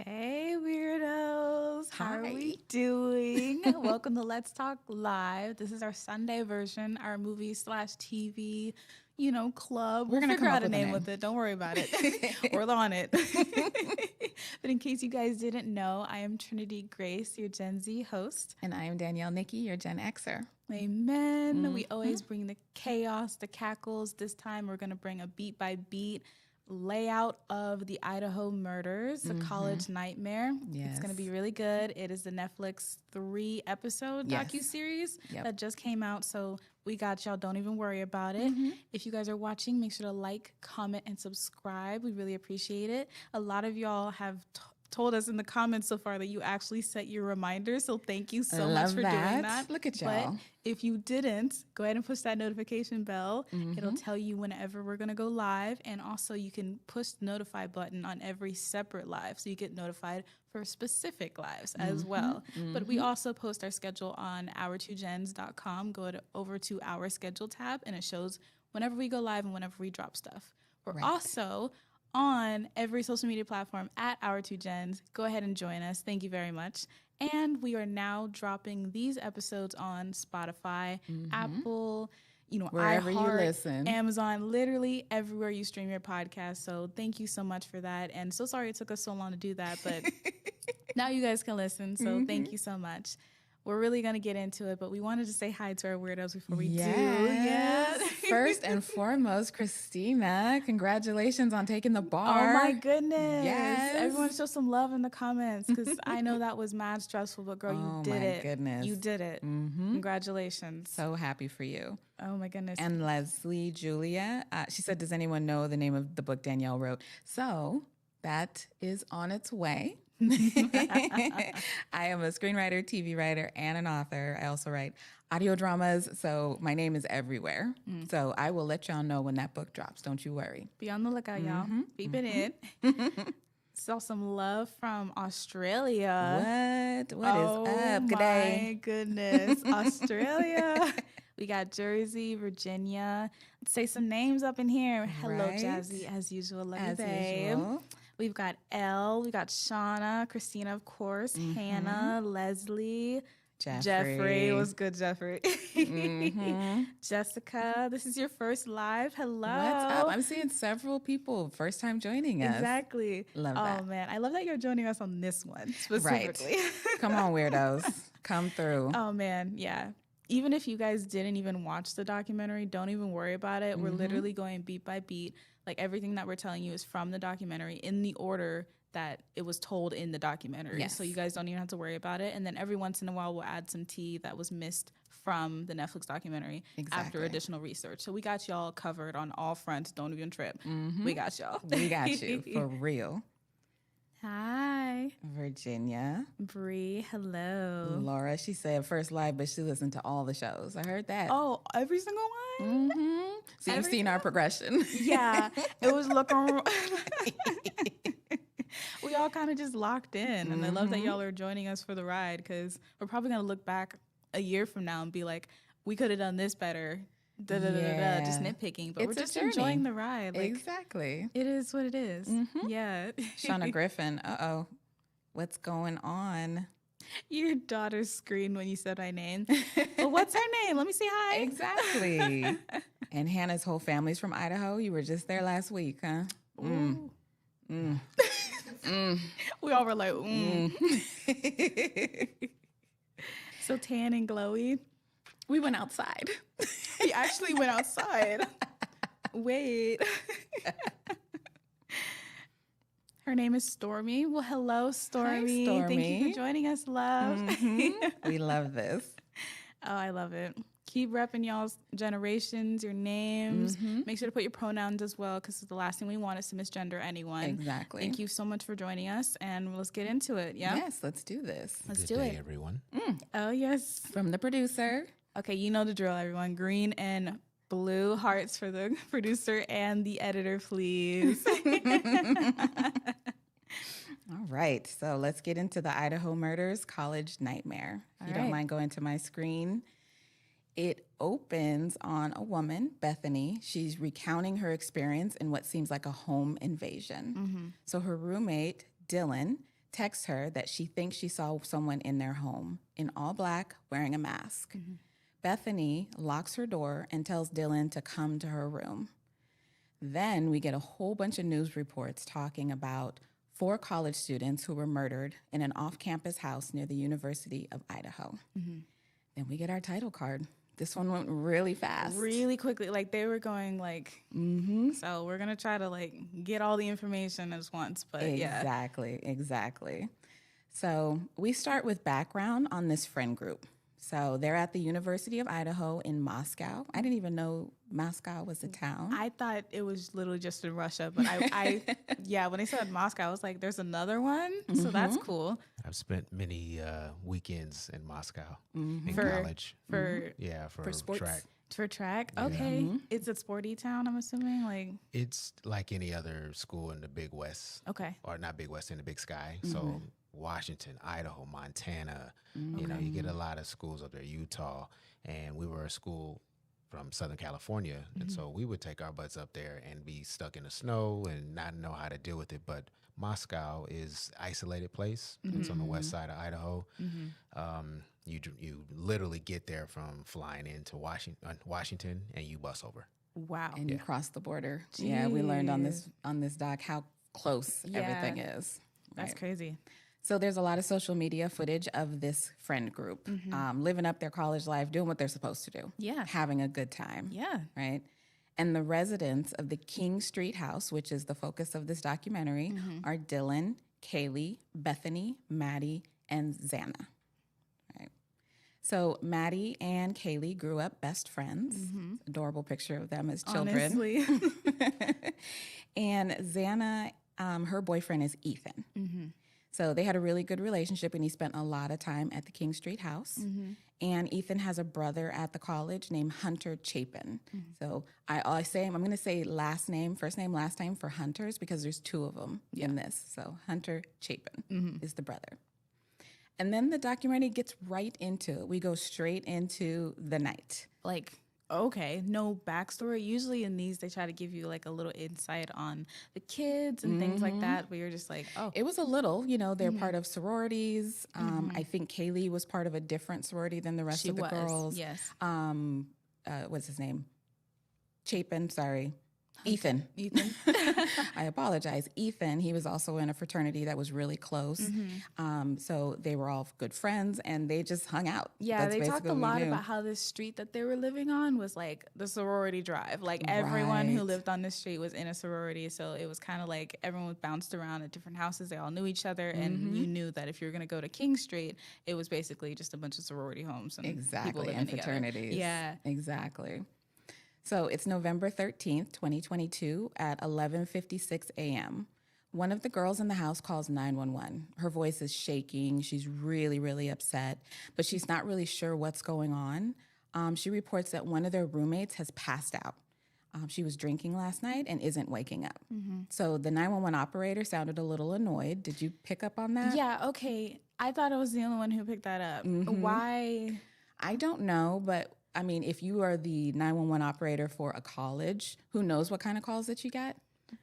Hey, weirdos. How are Hi. we doing? Welcome to Let's Talk Live. This is our Sunday version, our movie/TV, club. We're We'll gonna figure come out up a with a name name. with it. Don't worry about it. We're on it. But in case you guys didn't know, I am Trinity Grace, your Gen Z host. And I am Danielle Nikki, your Gen Xer. Amen. We always bring the chaos, the cackles. This time we're going to bring a beat by beat layout of the Idaho Murders, a college nightmare. It's going to be really good. It is the Netflix 3-episode docuseries that just came out. So we got y'all. Don't even worry about it. If you guys are watching, make sure to like, comment, and subscribe. We really appreciate it. A lot of y'all have told us in the comments so far that you actually set your reminders. So thank you so much for doing that. Look at y'all. But if you didn't, go ahead and push that notification bell. It'll tell you whenever we're going to go live. And also you can push the notify button on every separate live. So you get notified for specific lives as well. But we also post our schedule on our2gens.com. Go over to our schedule tab and it shows whenever we go live and whenever we drop stuff. We're also on every social media platform at Our2Gens. Go ahead and join us. Thank you very much. And we are now dropping these episodes on Spotify, Apple, Wherever you iHeart, listen. Amazon, literally everywhere you stream your podcast. So thank you so much for that. And so sorry it took us so long to do that, but now you guys can listen. So thank you so much. We're really going to get into it, but we wanted to say hi to our weirdos before we do. Yeah. First and foremost, Christina, congratulations on taking the bar. Oh my goodness. Yes. Everyone show some love in the comments because I know that was mad stressful, but girl, you did it. Oh my goodness. You did it. Congratulations. So happy for you. Oh my goodness. And Leslie Julia, she said, does anyone know the name of the book Danielle wrote? So that is on its way. I am a screenwriter, TV writer, and an author. I also write audio dramas, so my name is everywhere. So I will let y'all know when that book drops. Don't you worry. Be on the lookout, y'all. Beep it in. Saw some love from Australia. What is up? Good day. Oh my goodness. Australia. We got Jersey, Virginia. Let's say some names up in here. Hello, Right. Jazzy, as usual. Love As you, babe. usual. We've got Elle, we got Shauna, Christina, of course, Hannah, Leslie, Jeffrey. What's good, Jeffrey? Jessica, this is your first live. Hello. What's up? I'm seeing several people first time joining us. Exactly. Love Oh, that. man. I love that you're joining us on this one specifically. Right. Come on, weirdos. Come through. Oh, man. Yeah. Even if you guys didn't even watch the documentary, don't even worry about it. We're literally going beat by beat. Like everything that we're telling you is from the documentary in the order that it was told in the documentary. Yes. So you guys don't even have to worry about it. And then every once in a while, we'll add some tea that was missed from the Netflix documentary after additional research. So we got y'all covered on all fronts. Don't even trip. We got y'all. We got you, for real. Hi. Hi. Virginia. Bree, hello. Laura, she said first live, but she listened to all the shows. I heard that. Oh, every single one? Mm-hmm. So you've seen our progression. Yeah, it was looking. We all kind of just locked in, and I love that y'all are joining us for the ride because we're probably gonna look back a year from now and be like, we could have done this better. Just nitpicking, but we're just enjoying the ride. Like, exactly. It is what it is. Yeah. Shauna Griffin. What's going on? Your daughter's screamed when you said my name. Well, what's her name? Let me say hi. Exactly. And Hannah's whole family's from Idaho. You were just there last week, huh? We all were like, So tan and glowy. We went outside. We actually went outside. Wait. Her name is Stormy. Well, hello, Stormy. Hi, Stormy. Thank you for joining us, love. We love this. Oh, I love it. Keep repping y'all's generations, your names. Make sure to put your pronouns as well, because the last thing we want is to misgender anyone. Exactly. Thank you so much for joining us, and let's get into it. Yeah. Yes, let's do this. Let's Good do day, it. everyone. Oh yes. From the producer. Okay, you know the drill, everyone. Green and blue hearts for the producer and the editor, please. All right, so let's get into the Idaho Murders College Nightmare. If you don't mind going to my screen. It opens on a woman, Bethany. She's recounting her experience in what seems like a home invasion. So her roommate, Dylan, texts her that she thinks she saw someone in their home in all black wearing a mask. Bethany locks her door and tells Dylan to come to her room. Then we get a whole bunch of news reports talking about 4 college students who were murdered in an off-campus house near the University of Idaho. Then we get our title card. This one went really fast. Really quickly. Like, they were going, like, so we're going to try to, like, get all the information at once. But, Exactly. So we start with background on this friend group. So they're at the University of Idaho in Moscow. I didn't even know Moscow was a town. I thought it was literally just in Russia. But when they said Moscow, I was like, there's another one? So that's cool. I've spent many weekends in Moscow in college. For sports? Track. For track? Okay. It's a sporty town, I'm assuming? Like, It's like any other school in the Big West. okay. Or not Big West, in the Big Sky. So Washington, Idaho, Montana. You know, you get a lot of schools up there, Utah. And we were a school from Southern California. And so we would take our butts up there and be stuck in the snow and not know how to deal with it. But Moscow is an isolated place. It's on the west side of Idaho. You literally get there from flying into Washington and you bus over. Wow. And you cross the border. Yeah, we learned on this doc how close everything is. That's crazy. So there's a lot of social media footage of this friend group living up their college life, doing what they're supposed to do. Yeah. Having a good time. Yeah. Right? And the residents of the King Street house, which is the focus of this documentary, are Dylan, Kaylee, Bethany, Maddie, and Xana. Right? So Maddie and Kaylee grew up best friends. Adorable picture of them as children. Honestly. And Xana, her boyfriend is Ethan. So they had a really good relationship, and he spent a lot of time at the King Street house. And Ethan has a brother at the college named Hunter Chapin. So I say, I'm going to say last name, first name, last name for Hunters because there's 2 of them in this. So Hunter Chapin is the brother. And then the documentary gets right into it. We go straight into the night. Like, okay, no backstory. Usually in these, they try to give you like a little insight on the kids and things like that, but you're just like, oh. It was a little, they're part of sororities. I think Kaylee was part of a different sorority than the rest of the girls. Yes. What's his name? Chapin, sorry. Ethan. I apologize. Ethan, he was also in a fraternity that was really close. So they were all good friends and they just hung out. Yeah, they talked a lot about how this street that they were living on was like the sorority drive. Like everyone who lived on this street was in a sorority. So it was kind of like everyone was bounced around at different houses. They all knew each other. And you knew that if you were going to go to King Street, it was basically just a bunch of sorority homes. And people living and together. fraternities. Yeah. Exactly. So it's November 13th, 2022 at 11:56 a.m. one of the girls in the house calls 911. Her voice is shaking. She's really, really upset, but she's not really sure what's going on. She reports that one of their roommates has passed out. She was drinking last night and isn't waking up. So the 911 operator sounded a little annoyed. Did you pick up on that? Yeah, okay. I thought I was the only one who picked that up. Why? I don't know, but I mean, if you are the 911 operator for a college, who knows what kind of calls that you get?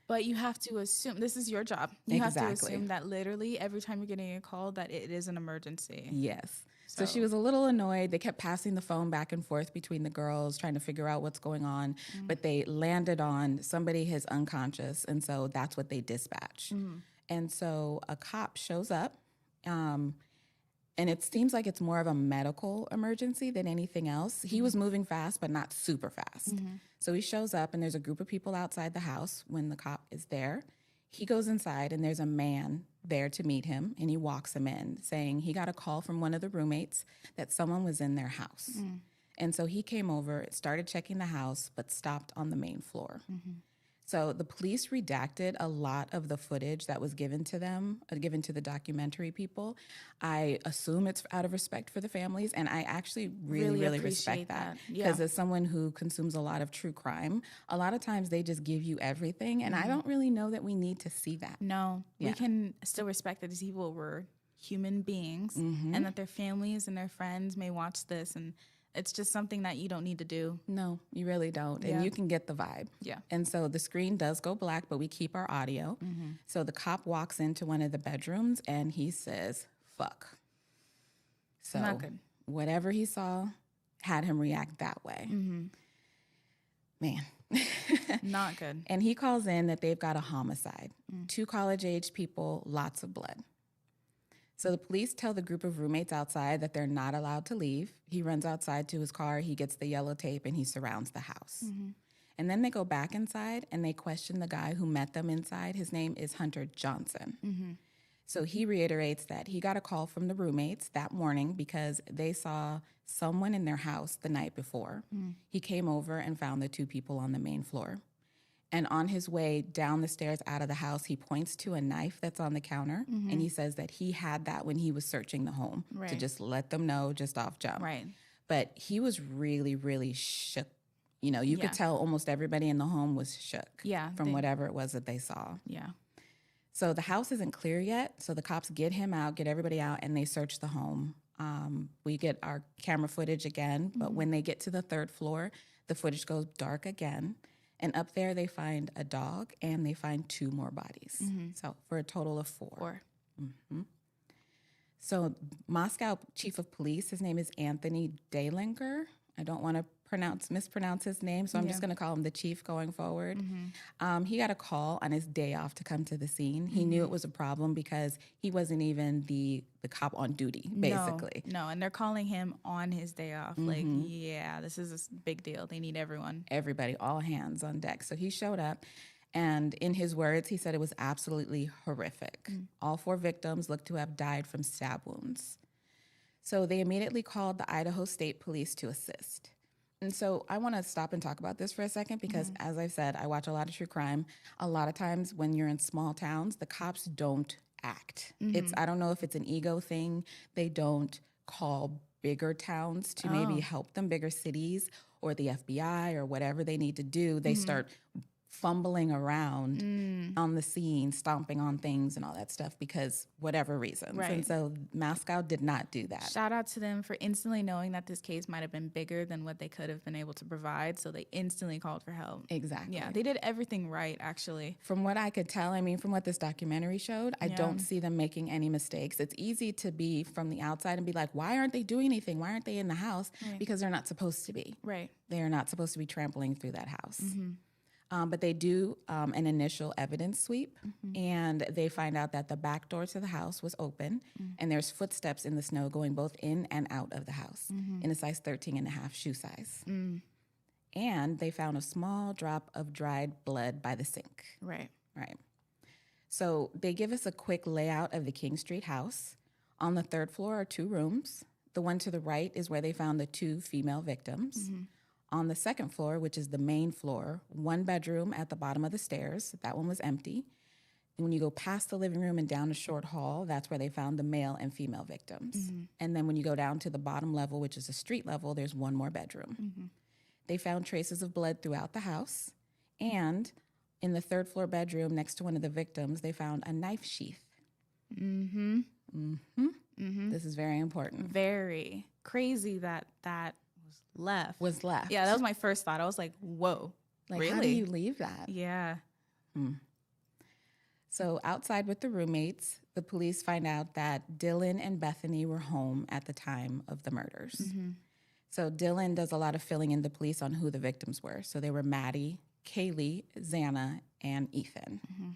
But you have to assume, this is your job. You have to Exactly. assume that literally every time you're getting a call that it is an emergency. Yes. So she was a little annoyed. They kept passing the phone back and forth between the girls, trying to figure out what's going on. But they landed on somebody is unconscious, and so that's what they dispatched. And so a cop shows up, and it seems like it's more of a medical emergency than anything else. He was moving fast, but not super fast. So he shows up, and there's a group of people outside the house when the cop is there. He goes inside, and there's a man there to meet him, and he walks him in, saying he got a call from one of the roommates that someone was in their house. And so he came over, started checking the house, but stopped on the main floor. So the police redacted a lot of the footage that was given to them, given to the documentary people. I assume it's out of respect for the families, and I actually really respect that. Because as someone who consumes a lot of true crime, a lot of times they just give you everything, and I don't really know that we need to see that. No, we can still respect that these people were human beings and that their families and their friends may watch this, and it's just something that you don't need to do. No, you really don't. And you can get the vibe. Yeah. And so the screen does go black, but we keep our audio. So the cop walks into one of the bedrooms and he says, fuck. So Not good. Whatever he saw had him react that way. Man. Not good. And he calls in that they've got a homicide. 2 college-age people, lots of blood. So the police tell the group of roommates outside that they're not allowed to leave. He runs outside to his car, he gets the yellow tape, and he surrounds the house. And then they go back inside, and they question the guy who met them inside. His name is Hunter Johnson. So he reiterates that he got a call from the roommates that morning because they saw someone in their house the night before. He came over and found the 2 people on the main floor. And on his way down the stairs out of the house, he points to a knife that's on the counter. And he says that he had that when he was searching the home to just let them know just off jump. But he was really, really shook. You know, you could tell almost everybody in the home was shook from whatever it was that they saw. So the house isn't clear yet. So the cops get him out, get everybody out, and they search the home. We get our camera footage again. But when they get to the 3rd floor, the footage goes dark again. And up there, they find a dog, and they find 2 more bodies. So for a total of 4. So Moscow chief of police, his name is Anthony Dalinger. I don't want to mispronounce his name, so I'm just going to call him the chief going forward. He got a call on his day off to come to the scene. He knew it was a problem because he wasn't even the cop on duty, basically. No, and they're calling him on his day off. Like, this is a big deal. They need everyone. Everybody, all hands on deck. So he showed up, and in his words, he said it was absolutely horrific. All 4 victims looked to have died from stab wounds. So they immediately called the Idaho State Police to assist. And so I want to stop and talk about this for a second because, as I've said, I watch a lot of true crime. A lot of times when you're in small towns, the cops don't act. I don't know if it's an ego thing. They don't call bigger towns to maybe help them, bigger cities, or the FBI or whatever they need to do. They start fumbling around on the scene, stomping on things and all that stuff because whatever reasons. And so Moscow did not do that. Shout out to them for instantly knowing that this case might have been bigger than what they could have been able to provide. So they instantly called for help. Exactly. Yeah, they did everything right, actually. From what I could tell, I mean, from what this documentary showed, I don't see them making any mistakes. It's easy to be from the outside and be like, why aren't they doing anything? Why aren't they in the house? Because they're not supposed to be. They are not supposed to be trampling through that house. But they do an initial evidence sweep, and they find out that the back door to the house was open, and there's footsteps in the snow going both in and out of the house in a size 13.5 shoe size. And they found a small drop of dried blood by the sink. Right. So they give us a quick layout of the King Street house. On the 3rd floor are 2 rooms. The one to the right is where they found the 2 female victims. On the 2nd floor, which is the main floor, 1 bedroom at the bottom of the stairs. That one was empty. when you go past the living room and down a short hall, that's where they found the male and female victims. And then when you go down to the bottom level, which is a street level, there's one more bedroom. They found traces of blood throughout the house. And in the third floor bedroom next to one of the victims, they found a knife sheath. This is very important. Very crazy that was left. Was left. Yeah, that was my first thought. I was like, whoa, Like, really? how do you leave that? Yeah. So outside with the roommates, the police find out that Dylan and Bethany were home at the time of the murders. So Dylan does a lot of filling in the police on who the victims were. So they were Maddie, Kaylee, Xana, and Ethan.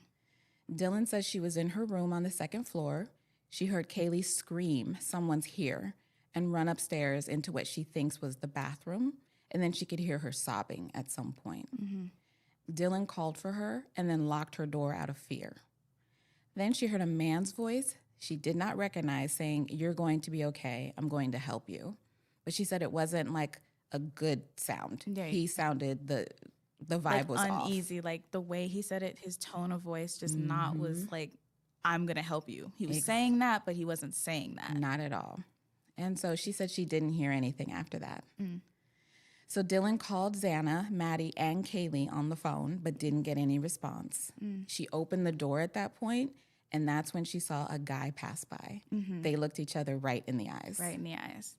Dylan says she was in her room on the second floor. She heard Kaylee scream, "Someone's here," and run upstairs into what she thinks was the bathroom. And then she could hear her sobbing at some point. Dylan called for her and then locked her door out of fear. Then she heard a man's voice she did not recognize saying, "You're going to be okay. I'm going to help you." But she said it wasn't like a good sound. Yeah. He sounded, the vibe Like was uneasy. Like the way he said it, his tone of voice just not was like, "I'm going to help you." He was saying that, but he wasn't saying that. off. Not at all. And so she said she didn't hear anything after that. So Dylan called Xana, Maddie, and Kaylee on the phone, but didn't get any response. She opened the door at that point, and that's when she saw a guy pass by. They looked each other right in the eyes. Right in the eyes.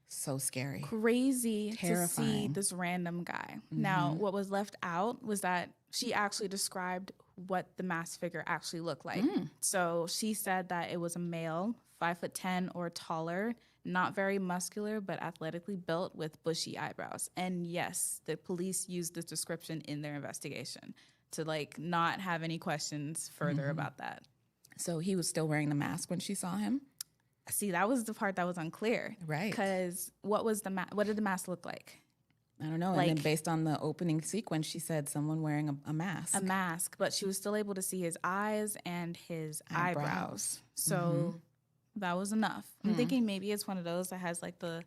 So scary. Crazy to see Terrifying. this random guy. Now, what was left out was that she actually described what the masked figure actually looked like. So she said that it was a male, 5'10" or taller, not very muscular, but athletically built with bushy eyebrows. And yes, the police used this description in their investigation to like not have any questions further about that. So he was still wearing the mask when she saw him? See, that was the part that was unclear. Right. Because what did the mask look like? I don't know. Like- and then based on the opening sequence, she said someone wearing a mask. A mask, but she was still able to see his eyes and his eyebrows. So that was enough. I'm thinking maybe it's one of those that has like the,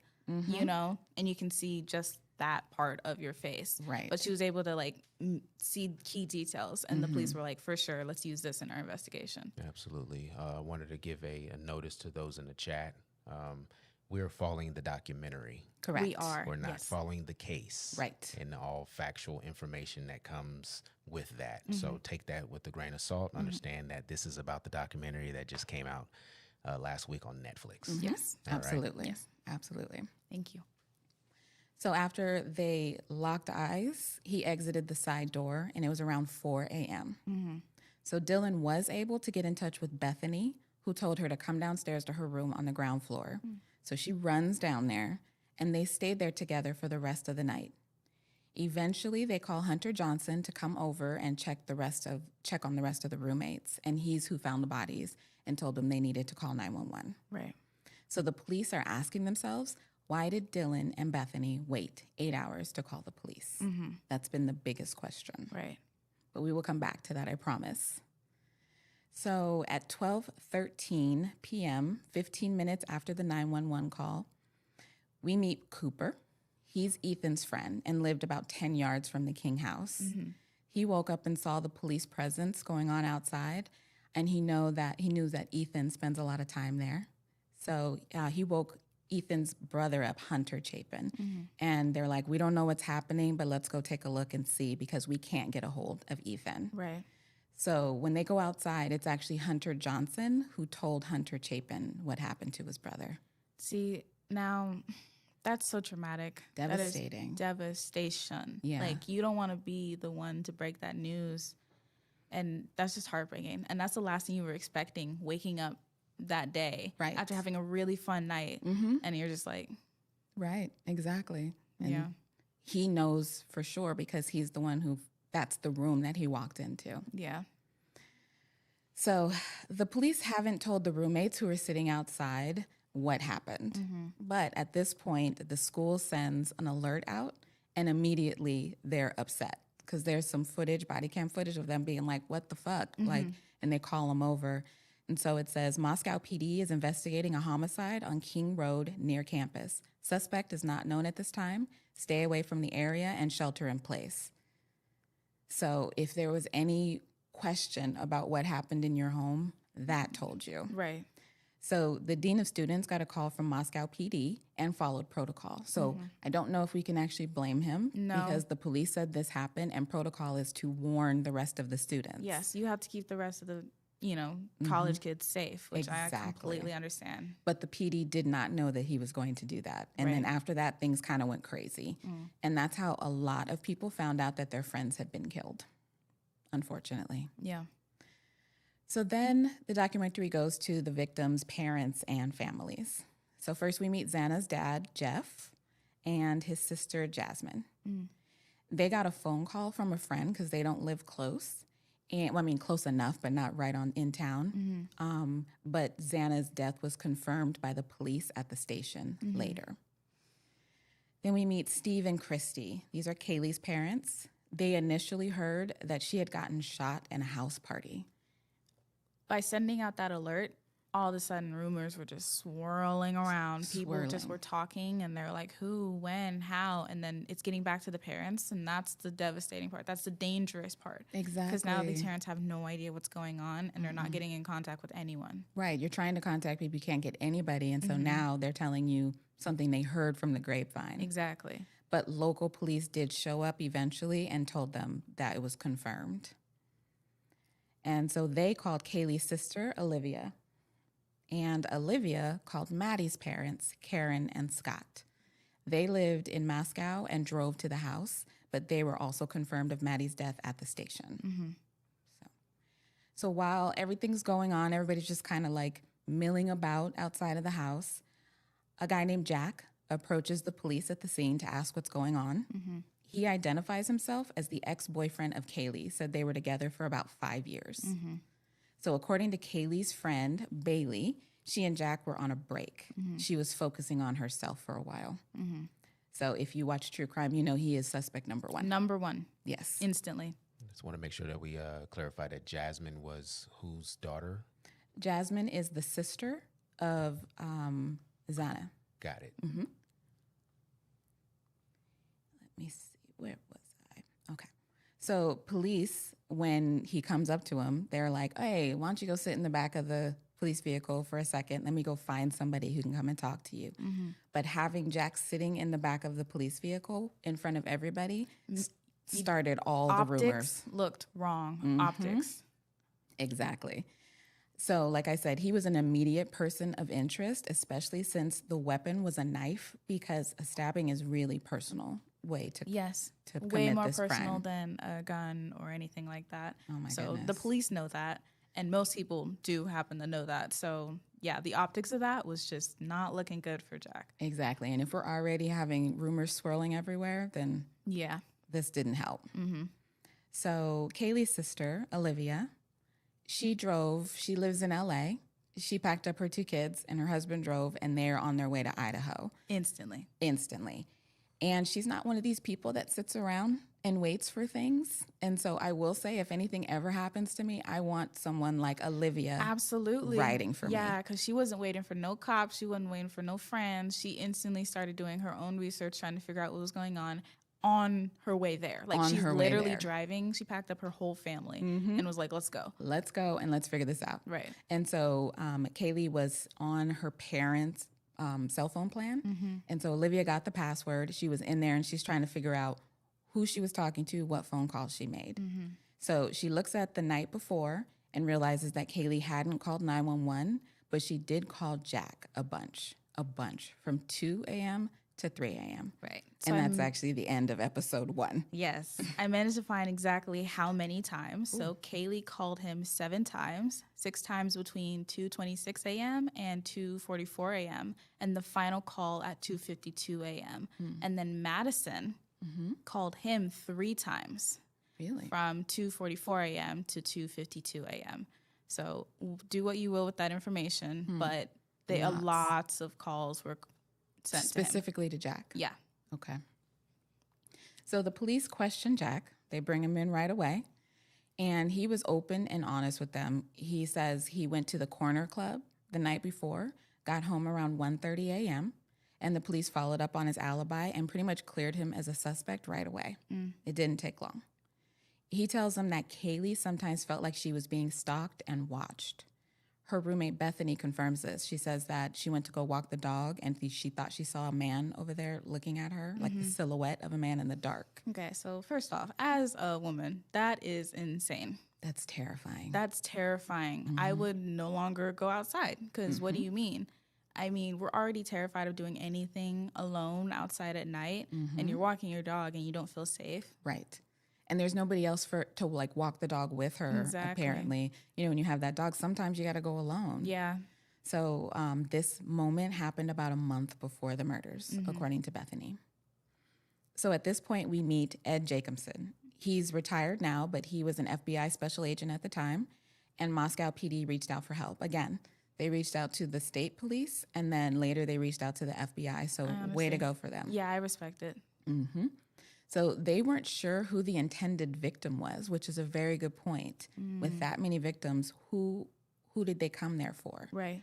you know, and you can see just that part of your face. Right. But she was able to like see key details, and the police were like, for sure, let's use this in our investigation. Absolutely. I wanted to give a notice to those in the chat. We're following the documentary. Correct. We are. We're not yes. following the case. Right. And all factual information that comes with that. So take that with a grain of salt. Understand that this is about the documentary that just came out last week on Netflix. Yes. All right. Absolutely. Yes. Absolutely. Thank you. So after they locked eyes, he exited the side door, and it was around 4 a.m. So Dylan was able to get in touch with Bethany, who told her to come downstairs to her room on the ground floor. So she runs down there, and they stayed there together for the rest of the night. Eventually, they call Hunter Johnson to come over and check on the rest of the roommates, and he's who found the bodies and told them they needed to call 911. Right. So the police are asking themselves, why did Dylan and Bethany wait 8 hours to call the police? That's been the biggest question. Right. But we will come back to that, I promise. So at 12:13 p.m., 15 minutes after the 911 call, we meet Cooper. He's Ethan's friend and lived about 10 yards from the King house. He woke up and saw the police presence going on outside, and he knew that Ethan spends a lot of time there. So he woke Ethan's brother up, Hunter Chapin, and they're like, "We don't know what's happening, but let's go take a look and see because we can't get a hold of Ethan." Right. So when they go outside, it's actually Hunter Johnson who told Hunter Chapin what happened to his brother. See, now that's so traumatic. Devastating. That is devastation. Yeah. Like, you don't want to be the one to break that news. And that's just heartbreaking. And that's the last thing you were expecting, waking up that day. Right. After having a really fun night. And you're just like, Right, exactly. And yeah. he knows for sure because he's the one that's the room that he walked into. Yeah. So the police haven't told the roommates who are sitting outside what happened. But at this point, the school sends an alert out, and immediately they're upset because there's some body cam footage of them being like, what the fuck? Like, and they call them over. And so it says, Moscow PD is investigating a homicide on King Road near campus. Suspect is not known at this time. Stay away from the area and shelter in place. So if there was any question about what happened in your home, that told you. Right. So the dean of students got a call from Moscow PD and followed protocol. So I don't know if we can actually blame him because the police said this happened, and protocol is to warn the rest of the students. Yes, you have to keep the rest of the, college kids safe, which I completely understand. But the PD did not know that he was going to do that. And then after that, things kind of went crazy. And that's how a lot of people found out that their friends had been killed, unfortunately. Yeah. So then the documentary goes to the victims' parents and families. So first we meet Xana's dad, Jeff, and his sister, Jasmine. They got a phone call from a friend because they don't live close. And well, I mean, close enough, but not right on in town. But Xana's death was confirmed by the police at the station later. Then we meet Steve and Christy. These are Kaylee's parents. They initially heard that she had gotten shot in a house party. By sending out that alert, all of a sudden rumors were just swirling around. People just were talking, and they're like, who, when, how? And then it's getting back to the parents, and that's the devastating part. That's the dangerous part. Exactly. Because now these parents have no idea what's going on, and they're not getting in contact with anyone. Right. You're trying to contact people, you can't get anybody. And so now they're telling you something they heard from the grapevine. Exactly. But local police did show up eventually and told them that it was confirmed. And so they called Kaylee's sister, Olivia. And Olivia called Maddie's parents, Karen and Scott. They lived in Moscow and drove to the house, but they were also confirmed of Maddie's death at the station. So while everything's going on, everybody's just kind of like milling about outside of the house. A guy named Jack approaches the police at the scene to ask what's going on. He identifies himself as the ex-boyfriend of Kaylee, said they were together for about 5 years. So according to Kaylee's friend, Bailey, she and Jack were on a break. She was focusing on herself for a while. So if you watch True Crime, you know he is suspect number one. Number one. Yes. Instantly. Just want to make sure that we clarify that Jasmine was whose daughter? Jasmine is the sister of Xana. Got it. Let me see. Where was I? Okay. So police, when he comes up to him, they're like, hey, why don't you go sit in the back of the police vehicle for a second? Let me go find somebody who can come and talk to you. But having Jack sitting in the back of the police vehicle in front of everybody started all the rumors. Looked wrong. Optics. Exactly. So like I said, he was an immediate person of interest, especially since the weapon was a knife, because a stabbing is really personal way to commit way more this personal crime. than a gun or anything like that. Oh my so goodness. the police know that, and most people do happen to know that. So yeah, the optics of that was just not looking good for Jack. Exactly. And if we're already having rumors swirling everywhere, then this didn't help. So Kaylee's sister, Olivia, she lives in LA. She packed up her 2 kids and her husband drove, and they're on their way to Idaho. Instantly. And she's not one of these people that sits around and waits for things. And so I will say, if anything ever happens to me, I want someone like Olivia riding for me. Yeah, because she wasn't waiting for no cops. She wasn't waiting for no friends. She instantly started doing her own research, trying to figure out what was going on her way there. Like, she's literally driving. She packed up her whole family and was like, let's go. Let's go and let's figure this out. Right. And so Kaylee was on her parents' cell phone plan. And so Olivia got the password. She was in there and she's trying to figure out who she was talking to, what phone calls she made. So she looks at the night before and realizes that Kaylee hadn't called 911, but she did call Jack a bunch from 2 a.m. to 3 a.m. Right. So and that's actually the end of episode 1. Yes. I managed to find exactly how many times. So Kaylee called him 7 times, 6 times between 2:26 a.m. and 2:44 a.m. and the final call at 2:52 a.m. And then Madison called him 3 times. Really? From 2:44 a.m. to 2:52 a.m. So do what you will with that information, but lots of calls were sent specifically to Jack? Yeah. Okay. So the police question Jack. They bring him in right away. And he was open and honest with them. He says he went to the Corner Club the night before, got home around 1:30 a.m., and the police followed up on his alibi and pretty much cleared him as a suspect right away. It didn't take long. He tells them that Kaylee sometimes felt like she was being stalked and watched. Her roommate Bethany confirms this. She says that she went to go walk the dog and she thought she saw a man over there looking at her, like the silhouette of a man in the dark. Okay, so first off, as a woman, that is insane. That's terrifying. That's terrifying. I would no longer go outside because what do you mean? I mean, we're already terrified of doing anything alone outside at night, and you're walking your dog and you don't feel safe. Right. And there's nobody else to like walk the dog with her, apparently. You know, when you have that dog, sometimes you got to go alone. Yeah. So this moment happened about a month before the murders, according to Bethany. So at this point, we meet Ed Jacobson. He's retired now, but he was an FBI special agent at the time, and Moscow PD reached out for help. Again, they reached out to the state police, and then later they reached out to the FBI. So way to go for them. Yeah, I respect it. So they weren't sure who the intended victim was, which is a very good point. With that many victims, who did they come there for? Right.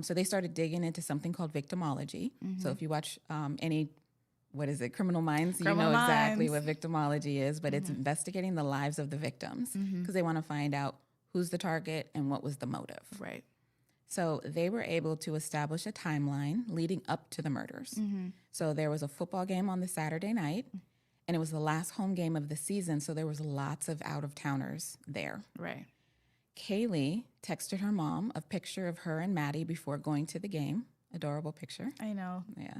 So they started digging into something called victimology. So if you watch Criminal Minds, you know exactly what victimology is, but it's investigating the lives of the victims because they want to find out who's the target and what was the motive. Right. So they were able to establish a timeline leading up to the murders. So there was a football game on the Saturday night, and it was the last home game of the season, so there was lots of out-of-towners there. Right. Kaylee texted her mom a picture of her and Maddie before going to the game. Adorable picture. I know. Yeah.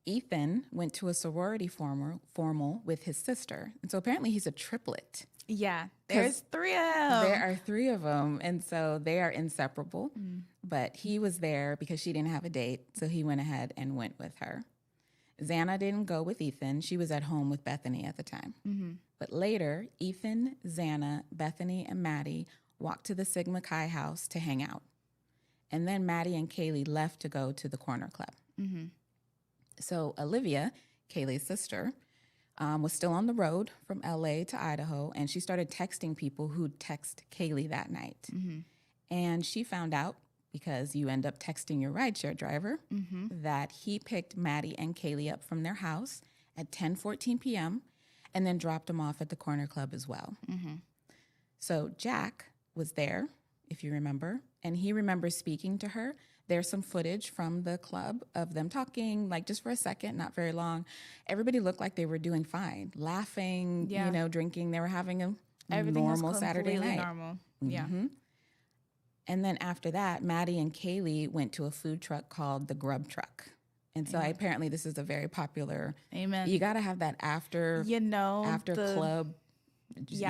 Ethan went to a sorority formal with his sister. And so apparently he's a triplet. Yeah, there's 3 of them. There are 3 of them, and so they are inseparable. But he was there because she didn't have a date, so he went ahead and went with her. Xana didn't go with Ethan. She was at home with Bethany at the time. But later, Ethan, Xana, Bethany, and Maddie walked to the Sigma Chi house to hang out. And then Maddie and Kaylee left to go to the corner club. So Olivia, Kaylee's sister, was still on the road from LA to Idaho, and she started texting people who'd text Kaylee that night. And she found out, because you end up texting your rideshare driver, that he picked Maddie and Kaylee up from their house at 10:14 p.m. and then dropped them off at the corner club as well. So Jack was there, if you remember, and he remembers speaking to her. There's some footage from the club of them talking, like just for a second, not very long. Everybody looked like they were doing fine, laughing, drinking. They were having a normal Saturday night. Normal. Yeah. And then after that, Maddie and Kaylee went to a food truck called the Grub Truck. And so apparently this is a very popular. Amen. You got to have that after club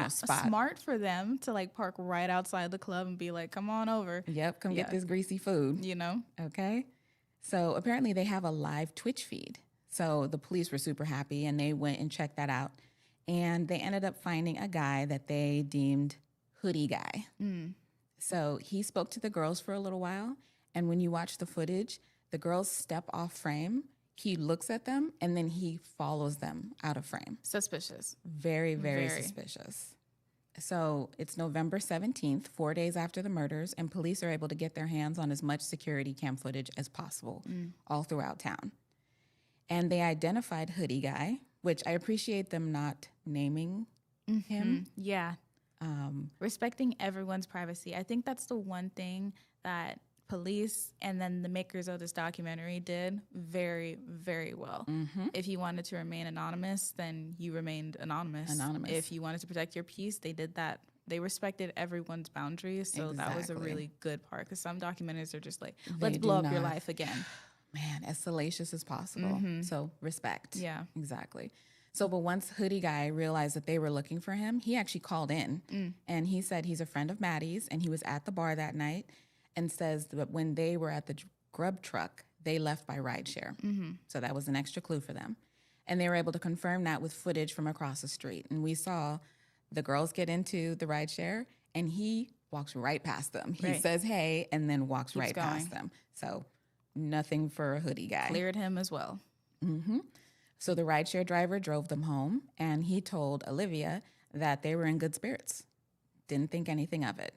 spot. Smart for them to like park right outside the club and be like, come on over. Yep, come get this greasy food. Okay. So apparently they have a live Twitch feed. So the police were super happy and they went and checked that out. And they ended up finding a guy that they deemed Hoodie Guy. So he spoke to the girls for a little while. And when you watch the footage, the girls step off frame. He looks at them and then he follows them out of frame. Suspicious. Very, very suspicious. So it's November 17th, 4 days after the murders, and police are able to get their hands on as much security cam footage as possible all throughout town. And they identified Hoodie Guy, which I appreciate them not naming him. Yeah. Respecting everyone's privacy. I think that's the one thing that police and then the makers of this documentary did very, very well. If you wanted to remain anonymous, then you remained anonymous. If you wanted to protect your peace, they did that. They respected everyone's boundaries. So that was a really good part, because some documentaries are just like, let's blow up your life again. Man, as salacious as possible. So respect. Yeah. Exactly. So, but once Hoodie Guy realized that they were looking for him, he actually called in and he said he's a friend of Maddie's and he was at the bar that night, and says that when they were at the Grub Truck, they left by rideshare. So that was an extra clue for them. And they were able to confirm that with footage from across the street. And we saw the girls get into the rideshare and he walks right past them. He says, hey, and then walks right past them. So nothing for a Hoodie Guy. Cleared him as well. So the rideshare driver drove them home, and he told Olivia that they were in good spirits. Didn't think anything of it.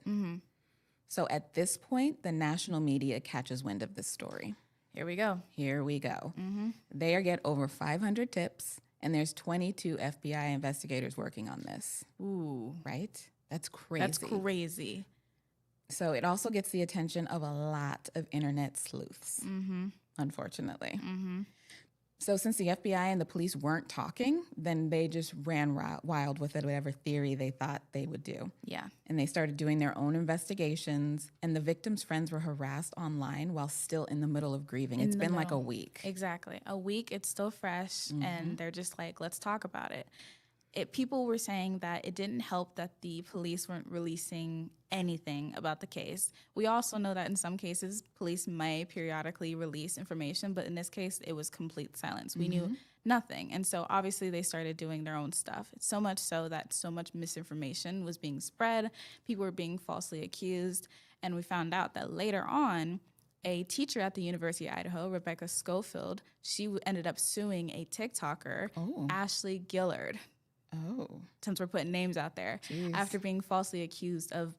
So at this point, the national media catches wind of this story. Here we go. They get over 500 tips, and there's 22 FBI investigators working on this. Ooh. Right? That's crazy. That's crazy. So it also gets the attention of a lot of internet sleuths, unfortunately. So since the FBI and the police weren't talking, then they just ran wild with it, whatever theory they thought they would do. Yeah. And they started doing their own investigations, and the victims' friends were harassed online while still in the middle of grieving. It's been like a week. Exactly. A week, it's still fresh, and they're just like, let's talk about it. People were saying that it didn't help that the police weren't releasing anything about the case. We also know that in some cases, police may periodically release information, but in this case, it was complete silence. We knew nothing. And so obviously they started doing their own stuff. So much so that so much misinformation was being spread. People were being falsely accused. And we found out that later on, a teacher at the University of Idaho, Rebecca Schofield, she ended up suing a TikToker, Ashley Gillard. Oh. Since we're putting names out there, after being falsely accused of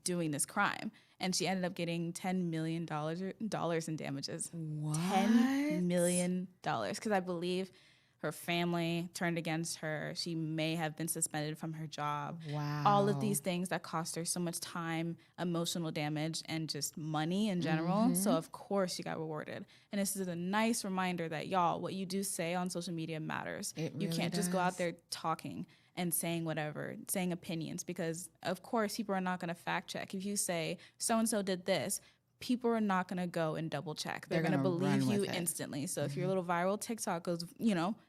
doing this crime. And she ended up getting $10 million in damages. What? $10 million. Because I believe her family turned against her. She may have been suspended from her job. Wow. All of these things that cost her so much time, emotional damage, and just money in general. So, of course, she got rewarded. And this is a nice reminder that, y'all, what you do say on social media matters. You can't just go out there talking and saying whatever, saying opinions, because, of course, people are not going to fact check. If you say, so-and-so did this, people are not going to go and double check. They're going to believe you instantly. So if your little viral TikTok goes,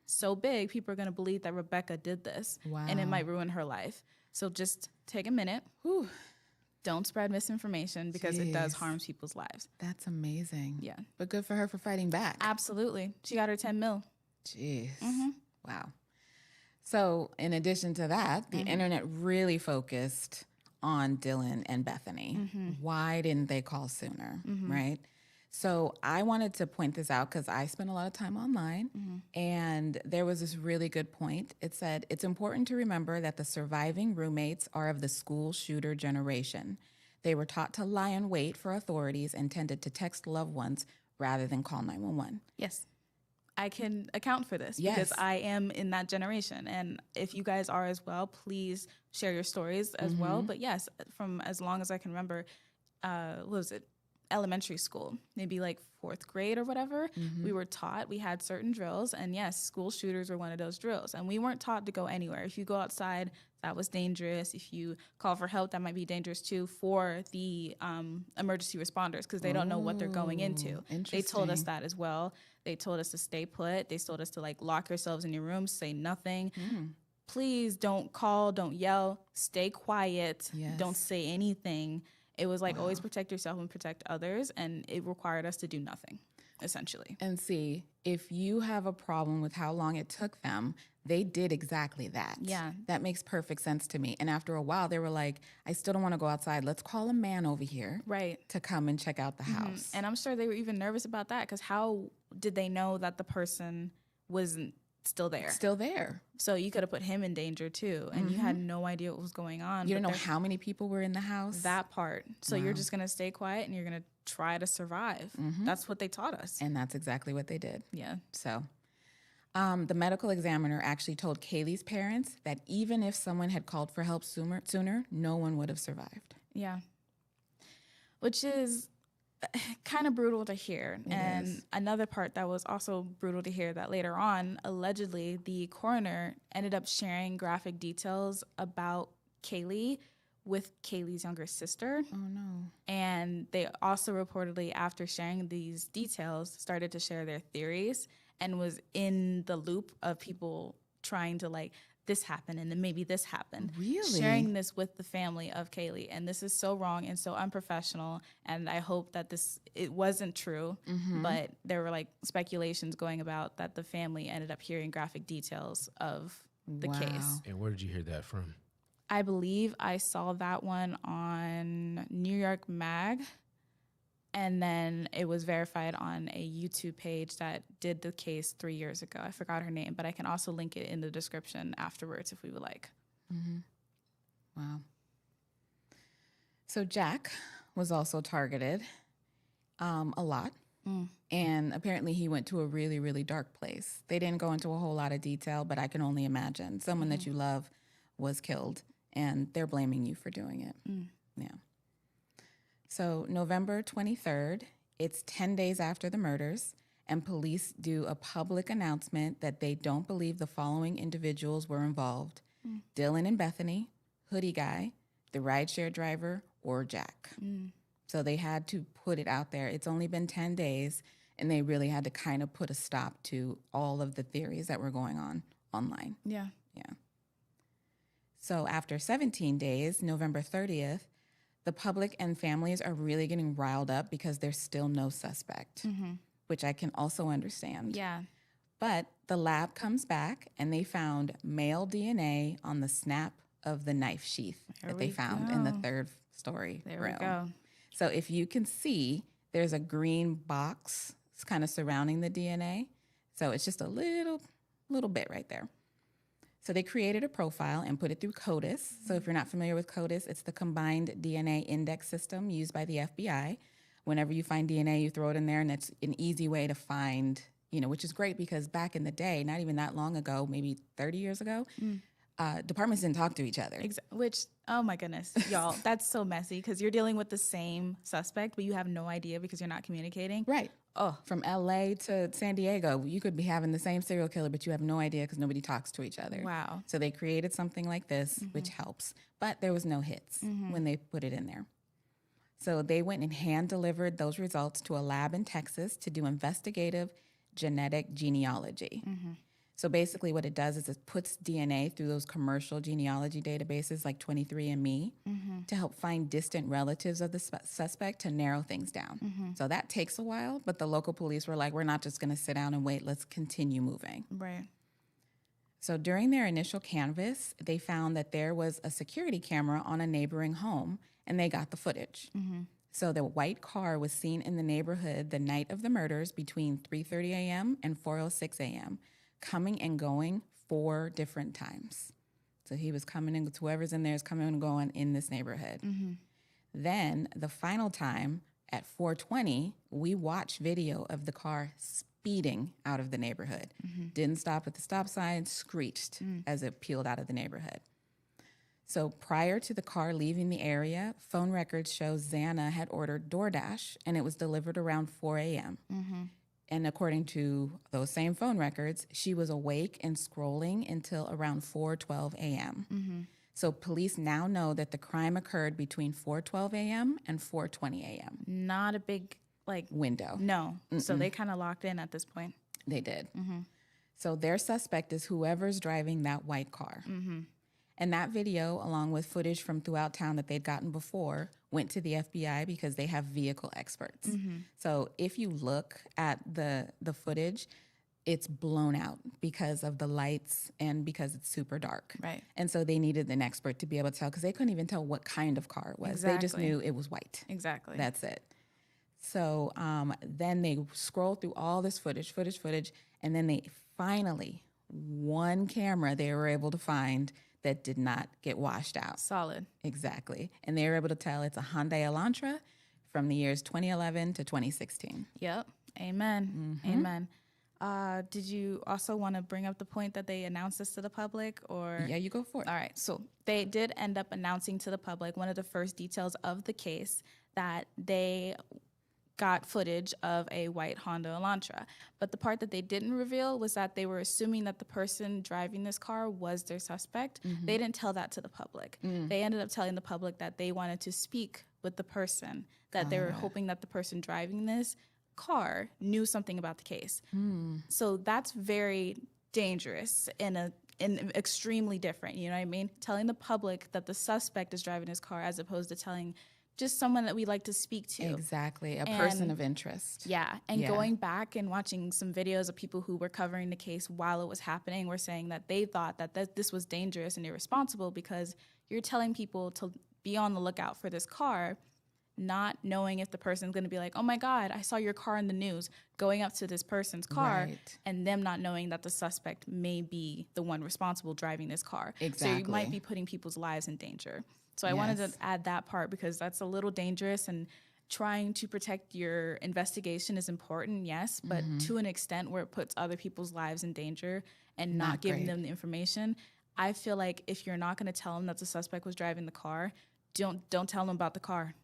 so big, people are going to believe that Rebecca did this. Wow. And it might ruin her life. So just take a minute. Whew. Don't spread misinformation because it does harm people's lives. That's amazing. Yeah. But good for her for fighting back. Absolutely. She got her 10 mil. Jeez. Wow. So in addition to that, the internet really focused on Dylan and Bethany. Why didn't they call sooner, right? So I wanted to point this out because I spent a lot of time online, and there was this really good point. It said, it's important to remember that the surviving roommates are of the school shooter generation. They were taught to lie in wait for authorities and tended to text loved ones rather than call 911. Yes. I can account for this because I am in that generation. And if you guys are as well, please share your stories as well. But yes, from as long as I can remember, what was it? Elementary school, maybe like 4th grade or whatever, we were taught, we had certain drills, and yes, school shooters were one of those drills, and we weren't taught to go anywhere. If you go outside, that was dangerous. If you call for help, that might be dangerous too for the emergency responders because they don't know what they're going into. They told us that as well. They told us to stay put. They told us to lock yourselves in your rooms, say nothing. Please don't call, don't yell, stay quiet, don't say anything. It was always protect yourself and protect others, and it required us to do nothing, essentially. And see, if you have a problem with how long it took them, they did exactly that. Yeah. That makes perfect sense to me. And after a while, they were like, I still don't want to go outside. Let's call a man over here to come and check out the house. And I'm sure they were even nervous about that because how did they know that the person wasn't still there? Still there. So you could have put him in danger too, and you had no idea what was going on. You don't know how many people were in the house? That part. So you're just going to stay quiet and you're going to try to survive. That's what they taught us. And that's exactly what they did. Yeah. So the medical examiner actually told Kaylee's parents that even if someone had called for help sooner, no one would have survived. Yeah. Which is kind of brutal to hear. It is. Another part that was also brutal to hear that later on, allegedly, the coroner ended up sharing graphic details about Kaylee with Kaylee's younger sister. Oh, no. And they also reportedly, after sharing these details, started to share their theories and was in the loop of people trying to this happened and then maybe this happened. Really? Sharing this with the family of Kaylee. And this is so wrong and so unprofessional. And I hope that it wasn't true, but there were speculations going about that the family ended up hearing graphic details of the case. And where did you hear that from? I believe I saw that one on New York Mag. And then it was verified on a YouTube page that did the case 3 years ago. I forgot her name, but I can also link it in the description afterwards if we would like. Wow. So Jack was also targeted a lot. And apparently he went to a really, really dark place. They didn't go into a whole lot of detail, but I can only imagine someone that you love was killed and they're blaming you for doing it. Yeah. So November 23rd, it's 10 days after the murders, and police do a public announcement that they don't believe the following individuals were involved: Dylan and Bethany, Hoodie Guy, the rideshare driver, or Jack. So they had to put it out there. It's only been 10 days, and they really had to kind of put a stop to all of the theories that were going on online. Yeah. Yeah. So after 17 days, November 30th, the public and families are really getting riled up because there's still no suspect, which I can also understand. Yeah. But the lab comes back, and they found male DNA on the snap of the knife sheath that they found in the third-story room. There we go. So if you can see, there's a green box kind of surrounding the DNA. So it's just a little bit right there. So they created a profile and put it through CODIS. So if you're not familiar with CODIS, it's the Combined DNA Index System used by the FBI. Whenever you find DNA, you throw it in there, and it's an easy way to find, which is great because back in the day, not even that long ago, maybe 30 years ago, departments didn't talk to each other. Which, oh my goodness, y'all, that's so messy because you're dealing with the same suspect, but you have no idea because you're not communicating. Right. Oh, from LA to San Diego, you could be having the same serial killer, but you have no idea because nobody talks to each other. Wow. So they created something like this, which helps. But there was no hits when they put it in there. So they went and hand-delivered those results to a lab in Texas to do investigative genetic genealogy. So basically what it does is it puts DNA through those commercial genealogy databases like 23andMe to help find distant relatives of the suspect to narrow things down. So that takes a while, but the local police were like, we're not just going to sit down and wait. Let's continue moving. Right. So during their initial canvass, they found that there was a security camera on a neighboring home, and they got the footage. So the white car was seen in the neighborhood the night of the murders between 3:30 a.m. and 4:06 a.m., coming and going 4 different times. So he was coming in, whoever's in there is coming and going in this neighborhood. Then the final time at 4:20, we watched video of the car speeding out of the neighborhood. Didn't stop at the stop sign, screeched as it peeled out of the neighborhood. So prior to the car leaving the area, phone records show Xana had ordered DoorDash, and it was delivered around 4 a.m. And according to those same phone records, she was awake and scrolling until around 4:12 a.m. So police now know that the crime occurred between 4:12 a.m. and 4:20 a.m. Not a big, window. No. So they kind of locked in at this point. They did. So their suspect is whoever's driving that white car. And that video, along with footage from throughout town that they'd gotten before, went to the FBI because they have vehicle experts. So if you look at the footage, it's blown out because of the lights and because it's super dark. Right. And so they needed an expert to be able to tell because they couldn't even tell what kind of car it was. Exactly. They just knew it was white. Exactly. That's it. So then they scrolled through all this footage, and then they finally, one camera they were able to find that did not get washed out. Solid. Exactly. And they were able to tell it's a Hyundai Elantra from the years 2011 to 2016. Yep. Amen. Amen. Did you also want to bring up the point that they announced this to the public, or? Yeah, you go for it. All right. So they did end up announcing to the public one of the first details of the case, that they got footage of a white Honda Elantra. But the part that they didn't reveal was that they were assuming that the person driving this car was their suspect. They didn't tell that to the public. They ended up telling the public that they wanted to speak with the person, that they were hoping that the person driving this car knew something about the case. So that's very dangerous and extremely different, you know what I mean? Telling the public that the suspect is driving his car as opposed to telling just someone that we like to speak to. Exactly, a person of interest. Yeah, and going back and watching some videos of people who were covering the case while it was happening were saying that they thought that this was dangerous and irresponsible because you're telling people to be on the lookout for this car, not knowing if the person's going to be like, oh my God, I saw your car in the news, going up to this person's car, and them not knowing that the suspect may be the one responsible driving this car. Exactly. So you might be putting people's lives in danger. So I wanted to add that part because that's a little dangerous, and trying to protect your investigation is important, yes, but to an extent where it puts other people's lives in danger and not giving them the information. I feel like if you're not going to tell them that the suspect was driving the car, don't tell them about the car.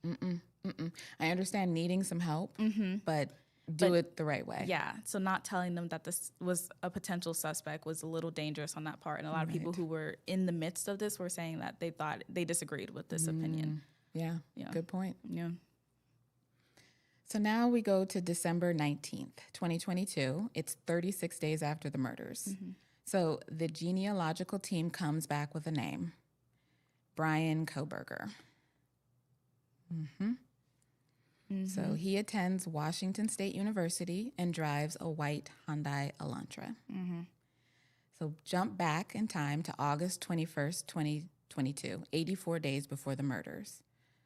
I understand needing some help, but do it the right way. Yeah. So not telling them that this was a potential suspect was a little dangerous on that part. And a lot of people who were in the midst of this were saying that they disagreed with this opinion. Yeah. Good point. Yeah. So now we go to December 19th, 2022. It's 36 days after the murders. So the genealogical team comes back with a name, Brian Kohberger. So he attends Washington State University and drives a white Hyundai Elantra. So jump back in time to August 21st, 2022, 84 days before the murders.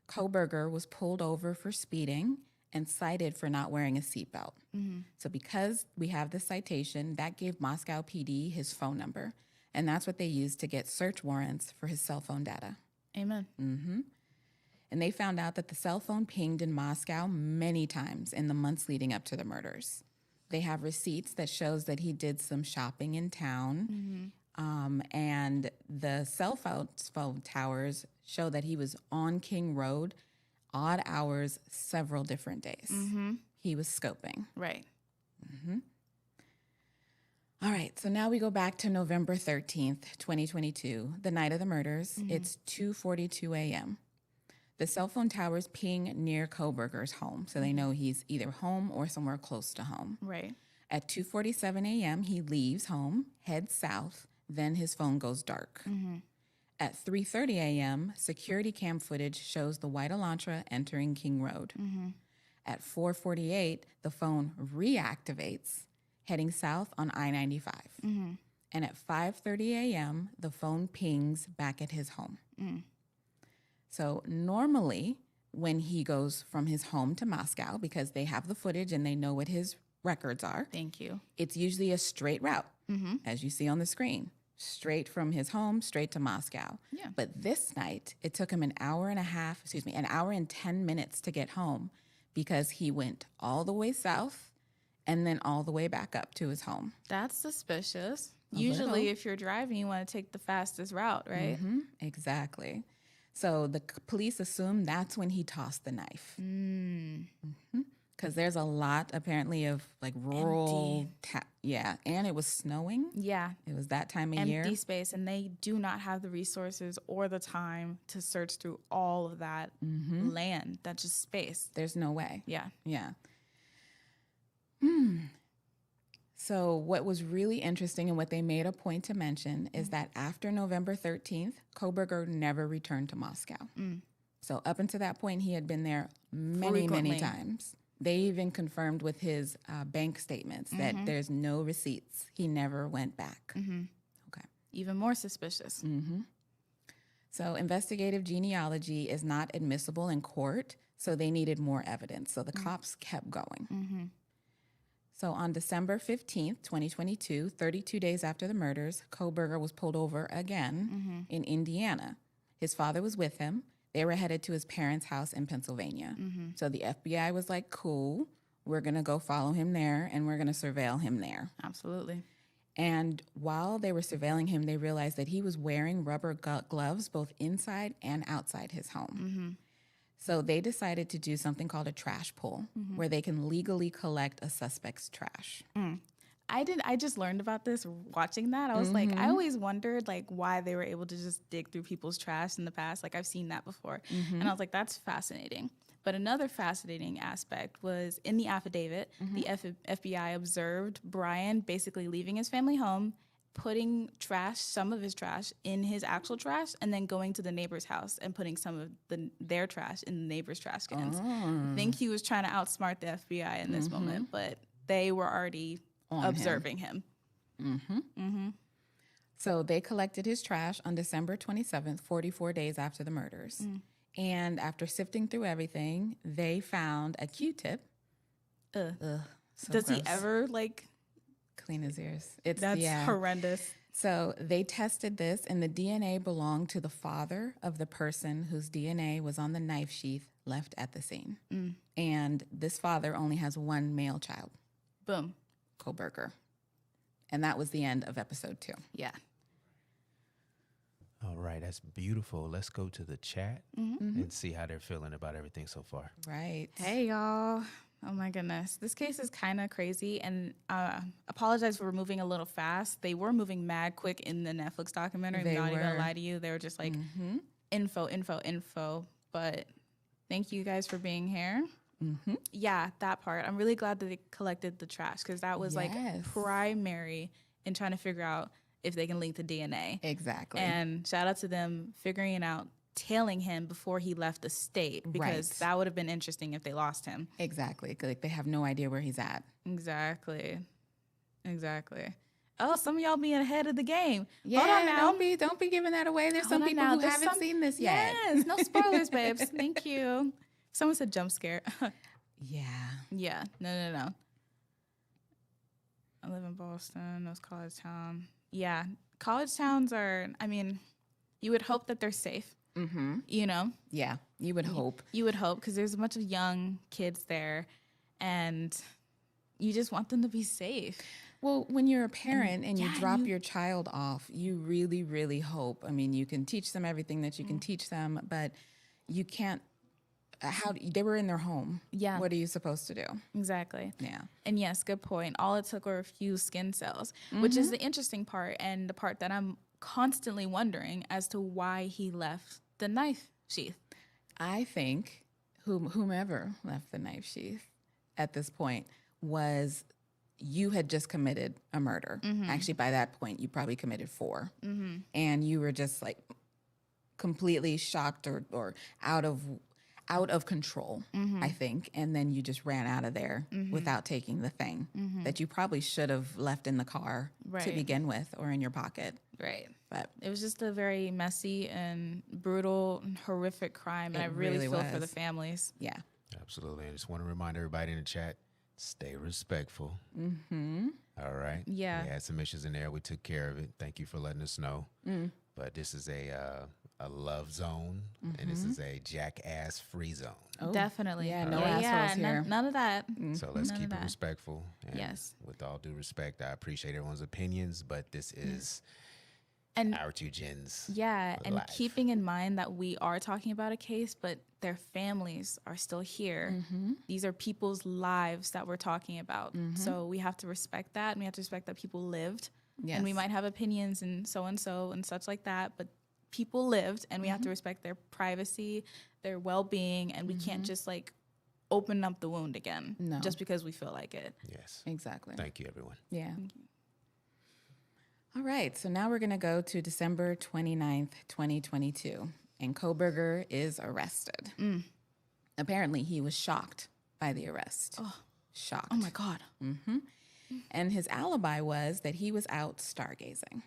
Kohberger was pulled over for speeding and cited for not wearing a seatbelt. So because we have this citation, that gave Moscow PD his phone number, and that's what they used to get search warrants for his cell phone data. Amen. And they found out that the cell phone pinged in Moscow many times in the months leading up to the murders. They have receipts that shows that he did some shopping in town, and the cell phone towers show that he was on King Road, odd hours, several different days. He was scoping. Right. All right, so now we go back to November 13th, 2022, the night of the murders. It's 2:42 a.m. The cell phone towers ping near Kohberger's home, so they know he's either home or somewhere close to home. Right. At 2:47 a.m., he leaves home, heads south, then his phone goes dark. At 3:30 a.m., security cam footage shows the white Elantra entering King Road. At 4:48, the phone reactivates, heading south on I-95. And at 5:30 a.m., the phone pings back at his home. So normally, when he goes from his home to Moscow, because they have the footage and they know what his records are, Thank you. it's usually a straight route, as you see on the screen. Straight from his home, straight to Moscow. Yeah. But this night, it took him an hour and 10 minutes to get home because he went all the way south and then all the way back up to his home. That's suspicious. Usually, if you're driving, you want to take the fastest route, right? Exactly. So the police assume that's when he tossed the knife. Because there's a lot, apparently, of like rural, and it was snowing. Yeah. It was that time of year. Empty space, and they do not have the resources or the time to search through all of that land. That's just space. There's no way. Yeah. Yeah. So what was really interesting and what they made a point to mention is that after November 13th, Kohberger never returned to Moscow. So up until that point, he had been there many times. They even confirmed with his bank statements that there's no receipts. He never went back. Okay. Even more suspicious. So investigative genealogy is not admissible in court, so they needed more evidence. So the cops kept going. So on December 15th, 2022, 32 days after the murders, Kohberger was pulled over again in Indiana. His father was with him. They were headed to his parents' house in Pennsylvania. So the FBI was like, cool, we're going to go follow him there and we're going to surveil him there. Absolutely. And while they were surveilling him, they realized that he was wearing rubber gloves both inside and outside his home. So they decided to do something called a trash pull, where they can legally collect a suspect's trash. I just learned about this watching that. I was like, I always wondered like why they were able to just dig through people's trash in the past. Like I've seen that before. And I was like, that's fascinating. But another fascinating aspect was in the affidavit, the FBI observed Brian basically leaving his family home, putting some of his trash in his actual trash, and then going to the neighbor's house and putting some of their trash in the neighbor's trash cans. I think he was trying to outsmart the FBI in this moment, but they were already observing him. So they collected his trash on December 27th, 44 days after the murders. And after sifting through everything, they found a Q-tip. So Does he gross. ever like Clean his ears. That's horrendous. So they tested this, and the DNA belonged to the father of the person whose DNA was on the knife sheath left at the scene. And this father only has one male child, Boom. Koberger. And that was the end of episode 2. Yeah. All right, that's beautiful. Let's go to the chat and see how they're feeling about everything so far. Right. Hey, y'all. Oh, my goodness. This case is kind of crazy. And apologize for moving a little fast. They were moving mad quick in the Netflix documentary. They I'm not even going were. to lie to you. They were just like info. But thank you guys for being here. Yeah, that part. I'm really glad that they collected the trash because that was like Yes. primary in trying to figure out if they can link the DNA. Exactly. And shout out to them figuring it out, tailing him before he left the state because Right. that would have been interesting if they lost him. Exactly. Like they have no idea where he's at. Exactly. Oh, some of y'all being ahead of the game. Yeah, Hold on now. don't be giving that away. There's some Hold on people now. who There's haven't some- seen this yet. Yes, no spoilers, babes. Thank you. Someone said jump scare. Yeah. Yeah, no. I live in Boston. Those college town. Yeah, college towns are. I mean, you would hope that they're safe. You know, Yeah. You would hope. you would hope because there's a bunch of young kids there, and you just want them to be safe. Well, when you're a parent and you yeah, drop your child off, you really, really hope. I mean, you can teach them everything that you can teach them, but you can't. They were in their home. Yeah. What are you supposed to do? Exactly. Yeah. And yes, good point. All it took were a few skin cells, which is the interesting part and the part that I'm constantly wondering as to why he left the knife sheath. I think whomever left the knife sheath at this point was you had just committed a murder. Actually, by that point, you probably committed 4. And you were just like completely shocked or out of control, I think. And then you just ran out of there without taking the thing that you probably should have left in the car to Right. begin with or in your pocket. Right. But It was just a very messy and brutal and horrific crime. And I really feel for the was. families. yeah. Absolutely. I just want to remind everybody in the chat, stay respectful. All right. Yeah. We had some issues in there. We took care of it. Thank you for letting us know. But this is a love zone, and this is a jackass free zone. Oh, Definitely. yeah, no assholes here. None of that. So let's None of keep it that. respectful. And Yes. with all due respect, I appreciate everyone's opinions, but this is And our 2 gens. yeah, and life. keeping in mind that we are talking about a case, but their families are still here. These are people's lives that we're talking about. So we have to respect that, and we have to respect that people lived. And we Yes. might have opinions and so and such like that, but people lived, and we have to respect their privacy, their well-being, and we can't just like open up the wound again No. just because we feel like it. Yes. Exactly. Thank you, everyone. Yeah. All right. So now we're going to go to December 29th, 2022. And Koberger is arrested. Apparently, he was shocked by the arrest. Shocked. Oh my God. And his alibi was that he was out stargazing.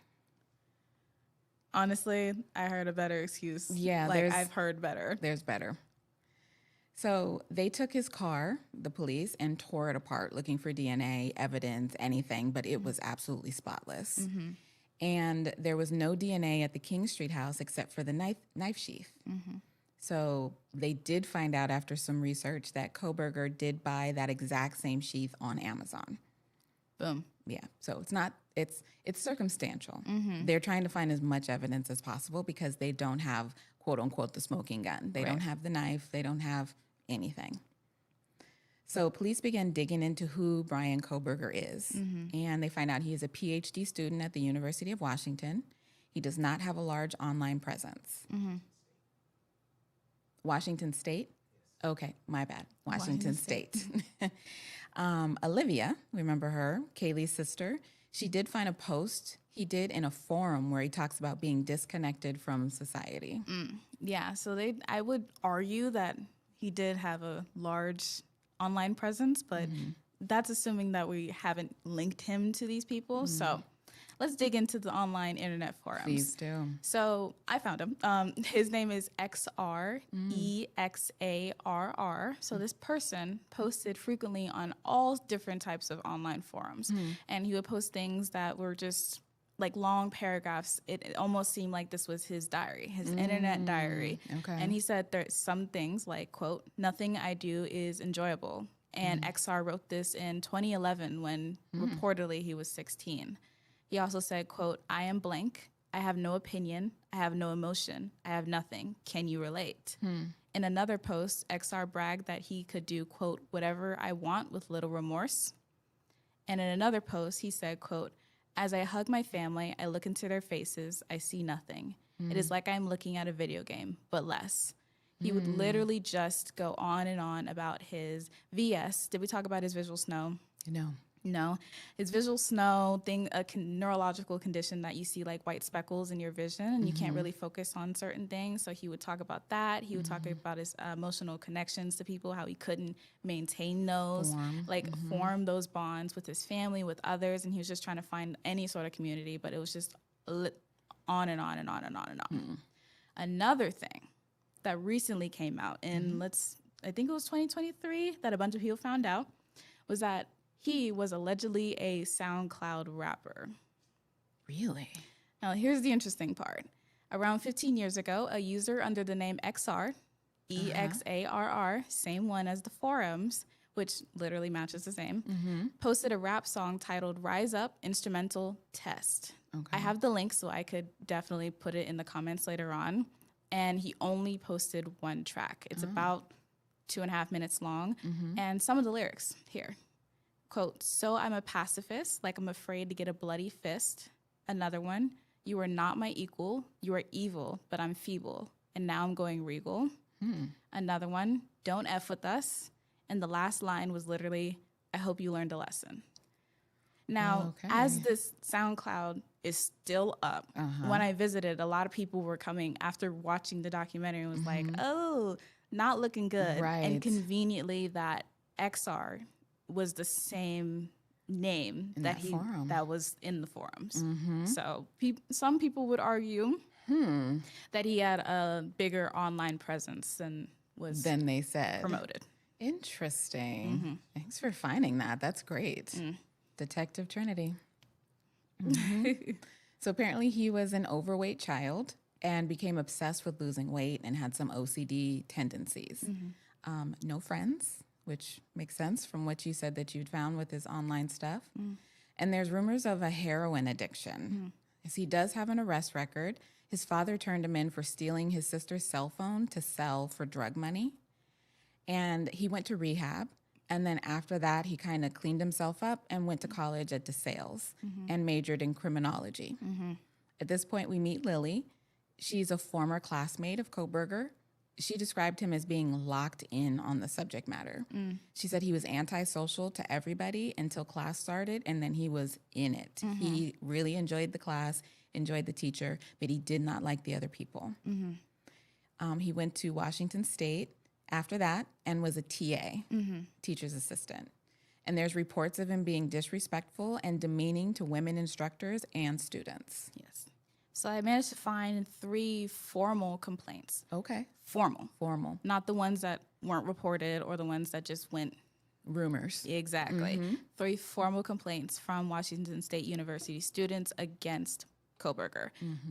Honestly, I heard a better excuse. Yeah, like there's- I've heard better. There's better. So they took his car, the police, and tore it apart looking for DNA, evidence, anything, but it was absolutely spotless. And there was no DNA at the King Street house except for the knife sheath. So they did find out after some research that Koberger did buy that exact same sheath on Amazon. Boom. Yeah. So it's circumstantial. They're trying to find as much evidence as possible because they don't have, quote unquote, the smoking gun. They don't have the knife. They don't have anything. So police began digging into who Brian Koberger is. And they find out he is a PhD student at the University of Washington. He does not have a large online presence. Washington State? Okay, my bad. Washington State. Olivia, remember her, Kaylee's sister, she did find a post he did in a forum where he talks about being disconnected from society. Yeah, so I would argue that he did have a large online presence, but that's assuming that we haven't linked him to these people. So let's dig into the online internet forums. Please do. So I found him. His name is XREXARR. So this person posted frequently on all different types of online forums. And he would post things that were just like long paragraphs. It almost seemed like this was his diary, his internet diary. Okay. And he said there's some things like, quote, nothing I do is enjoyable. And XR wrote this in 2011 when reportedly he was 16. He also said, quote, I am blank. I have no opinion. I have no emotion. I have nothing. Can you relate? In another post, XR bragged that he could do, quote, whatever I want with little remorse. And in another post, he said, quote, as I hug my family, I look into their faces. I see nothing. It is like I'm looking at a video game, but less. He would literally just go on and on about his VS. Did we talk about his visual snow? No. His visual snow thing, a neurological condition that you see like white speckles in your vision and you can't really focus on certain things. So he would talk about that. He would talk about his emotional connections to people, how he couldn't maintain those, form those bonds with his family, with others. And he was just trying to find any sort of community, but it was just on and on and on and on and on. Another thing that recently came out in, I think it was 2023 that a bunch of people found out was that he was allegedly a SoundCloud rapper. Really? Now, here's the interesting part. Around 15 years ago, a user under the name XR, EXARR, same one as the forums, which literally matches the same, posted a rap song titled Rise Up Instrumental Test. Okay. I have the link, so I could definitely put it in the comments later on. And he only posted one track. It's about 2.5 minutes long. And some of the lyrics here. Quote, so I'm a pacifist, like I'm afraid to get a bloody fist. Another one, you are not my equal. You are evil, but I'm feeble. And now I'm going regal. Another one, don't F with us. And the last line was literally, I hope you learned a lesson. Now, as this SoundCloud is still up, when I visited, a lot of people were coming after watching the documentary and was like, oh, not looking good. Right. And conveniently that XR was the same name that was in the forums. So some people would argue that he had a bigger online presence than they said promoted. Interesting. Thanks for finding that. That's great. Detective Trinity. So apparently he was an overweight child and became obsessed with losing weight and had some OCD tendencies. No friends, which makes sense from what you said that you'd found with his online stuff. And there's rumors of a heroin addiction. As he does have an arrest record. His father turned him in for stealing his sister's cell phone to sell for drug money. And he went to rehab. And then after that, he kind of cleaned himself up and went to college at DeSales and majored in criminology. At this point, we meet Lily. She's a former classmate of Kohberger. She described him as being locked in on the subject matter. She said he was antisocial to everybody until class started, and then he was in it. He really enjoyed the class, enjoyed the teacher, but he did not like the other people. He went to Washington State after that and was a TA, teacher's assistant. And there's reports of him being disrespectful and demeaning to women instructors and students. Yes. So I managed to find 3 formal complaints. Okay. Formal. Not the ones that weren't reported or the ones that just went rumors. Exactly. 3 formal complaints from Washington State University students against Kohberger.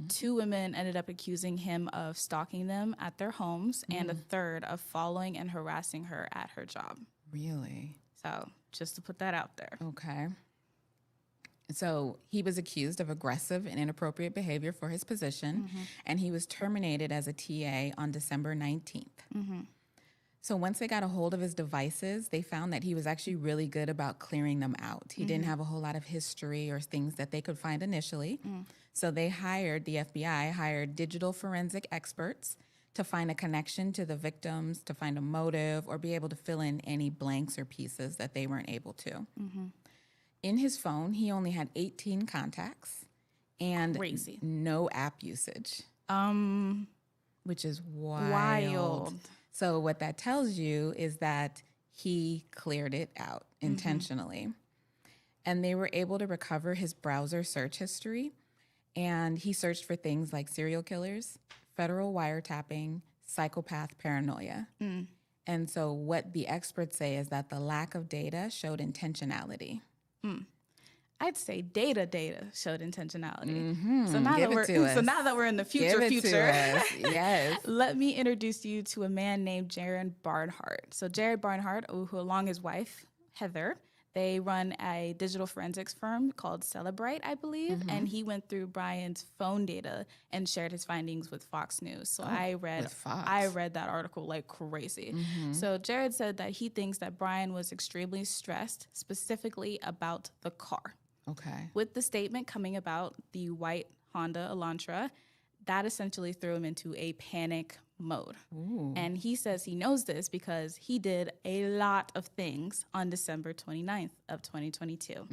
2 women ended up accusing him of stalking them at their homes, and a third of following and harassing her at her job. Really? So just to put that out there. Okay. So he was accused of aggressive and inappropriate behavior for his position, and he was terminated as a TA on December 19th. So once they got a hold of his devices, they found that he was actually really good about clearing them out. He didn't have a whole lot of history or things that they could find initially. So the FBI hired digital forensic experts to find a connection to the victims, to find a motive, or be able to fill in any blanks or pieces that they weren't able to. In his phone, he only had 18 contacts and Crazy. No app usage, which is Wild. So what that tells you is that he cleared it out intentionally. And they were able to recover his browser search history. And he searched for things like serial killers, federal wiretapping, psychopath paranoia. And so what the experts say is that the lack of data showed intentionality. I'd say data showed intentionality. Mm-hmm. So now that we're in the future, Yes. let me introduce you to a man named Jared Barnhart. So Jared Barnhart, who along his wife Heather, they run a digital forensics firm called Celebrite, I believe, and he went through Brian's phone data and shared his findings with Fox News. So I read that article like crazy. So Jared said that he thinks that Brian was extremely stressed, specifically about the car. Okay. With the statement coming about the white Honda Elantra, that essentially threw him into a panic mode. Ooh. And he says he knows this because he did a lot of things on December 29th of 2022.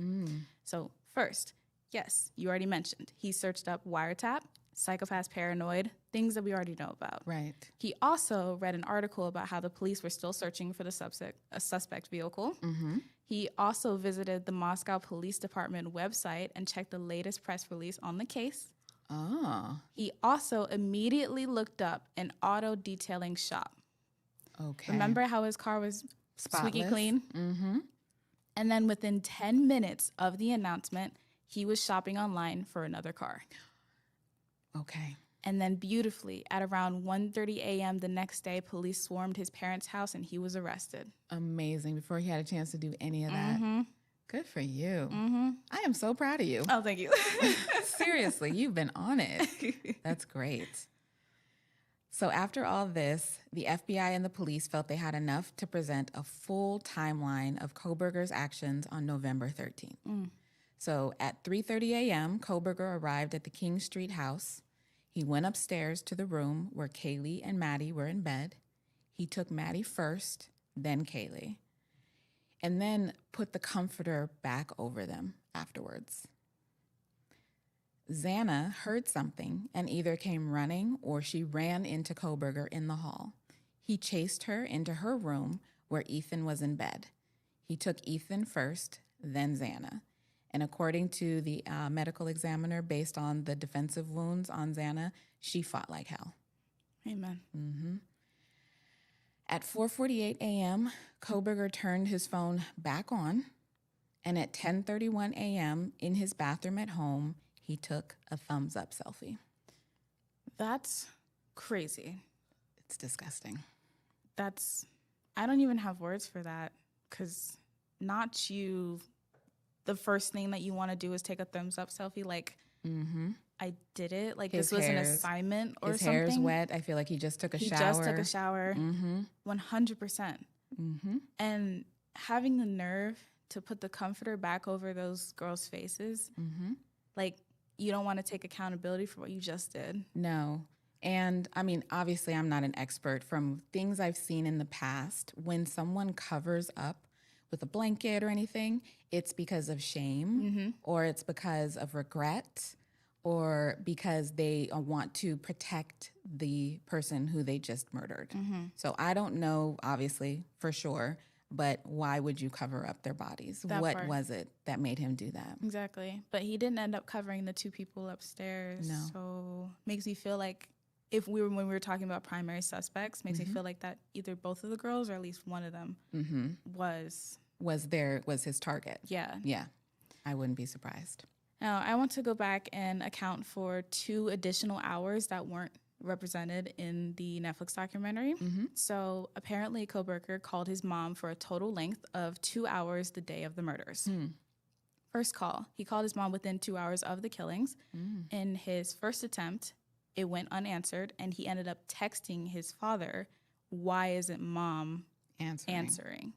So first, yes, you already mentioned, he searched up wiretap, psychopath paranoid, things that we already know about. Right. He also read an article about how the police were still searching for the suspect vehicle. He also visited the Moscow Police Department website and checked the latest press release on the case. Oh. He also immediately looked up an auto detailing shop. Okay. Remember how his car was squeaky clean? Mm-hmm. And then within 10 minutes of the announcement, he was shopping online for another car. Okay. And then beautifully, at around 1:30 a.m. the next day, police swarmed his parents' house and he was arrested. Amazing. Before he had a chance to do any of that. Good for you. I am so proud of you. Oh, thank you. Seriously, you've been on it. That's great. So after all this, the FBI and the police felt they had enough to present a full timeline of Kohberger's actions on November 13th. So at 3:30 a.m., Kohberger arrived at the King Street house. He went upstairs to the room where Kaylee and Maddie were in bed. He took Maddie first, then Kaylee, and then put the comforter back over them afterwards. Xana heard something and either came running or she ran into Kohberger in the hall. He chased her into her room where Ethan was in bed. He took Ethan first, then Xana. And according to the medical examiner, based on the defensive wounds on Xana, she fought like hell. Amen. At 4:48 a.m., Kohberger turned his phone back on, and at 10:31 a.m. in his bathroom at home, he took a thumbs-up selfie. That's crazy. It's disgusting. I don't even have words for that, because not you, the first thing that you want to do is take a thumbs-up selfie, like, I did it. Like, this was an assignment or his something. His hair's wet. I feel like he just took a shower. He just took a shower. 100%. And having the nerve to put the comforter back over those girls' faces, like, you don't want to take accountability for what you just did. No. And, I mean, obviously, I'm not an expert. From things I've seen in the past, when someone covers up with a blanket or anything, it's because of shame or it's because of regret or because they want to protect the person who they just murdered. So I don't know, obviously, for sure, but why would you cover up their bodies? What was it that made him do that? Exactly. But he didn't end up covering the two people upstairs. No. So makes me feel like when we were talking about primary suspects, makes me feel like that either both of the girls or at least one of them was his target. Yeah. Yeah. I wouldn't be surprised. Now, I want to go back and account for 2 additional hours that weren't represented in the Netflix documentary. So apparently Kohberger called his mom for a total length of 2 hours the day of the murders. First call, he called his mom within 2 hours of the killings. In his first attempt, it went unanswered, and he ended up texting his father, "Why isn't mom answering?"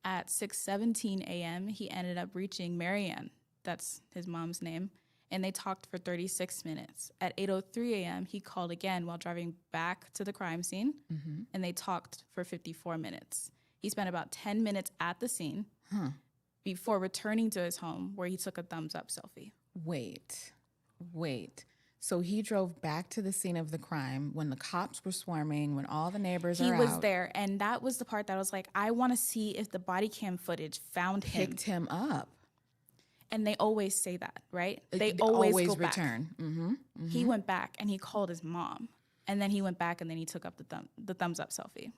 At 6:17 a.m., he ended up reaching Marianne. That's his mom's name. And they talked for 36 minutes. At 8:03 a.m., he called again while driving back to the crime scene, and they talked for 54 minutes. He spent about 10 minutes at the scene before returning to his home, where he took a thumbs-up selfie. Wait. So he drove back to the scene of the crime when the cops were swarming, when all the neighbors He was there, and that was the part that I was like, I want to see if the body cam footage found him. Picked him up. And they always say that, right? They always go return. Back. He went back and he called his mom, and then he went back and then he took up the thumbs up selfie.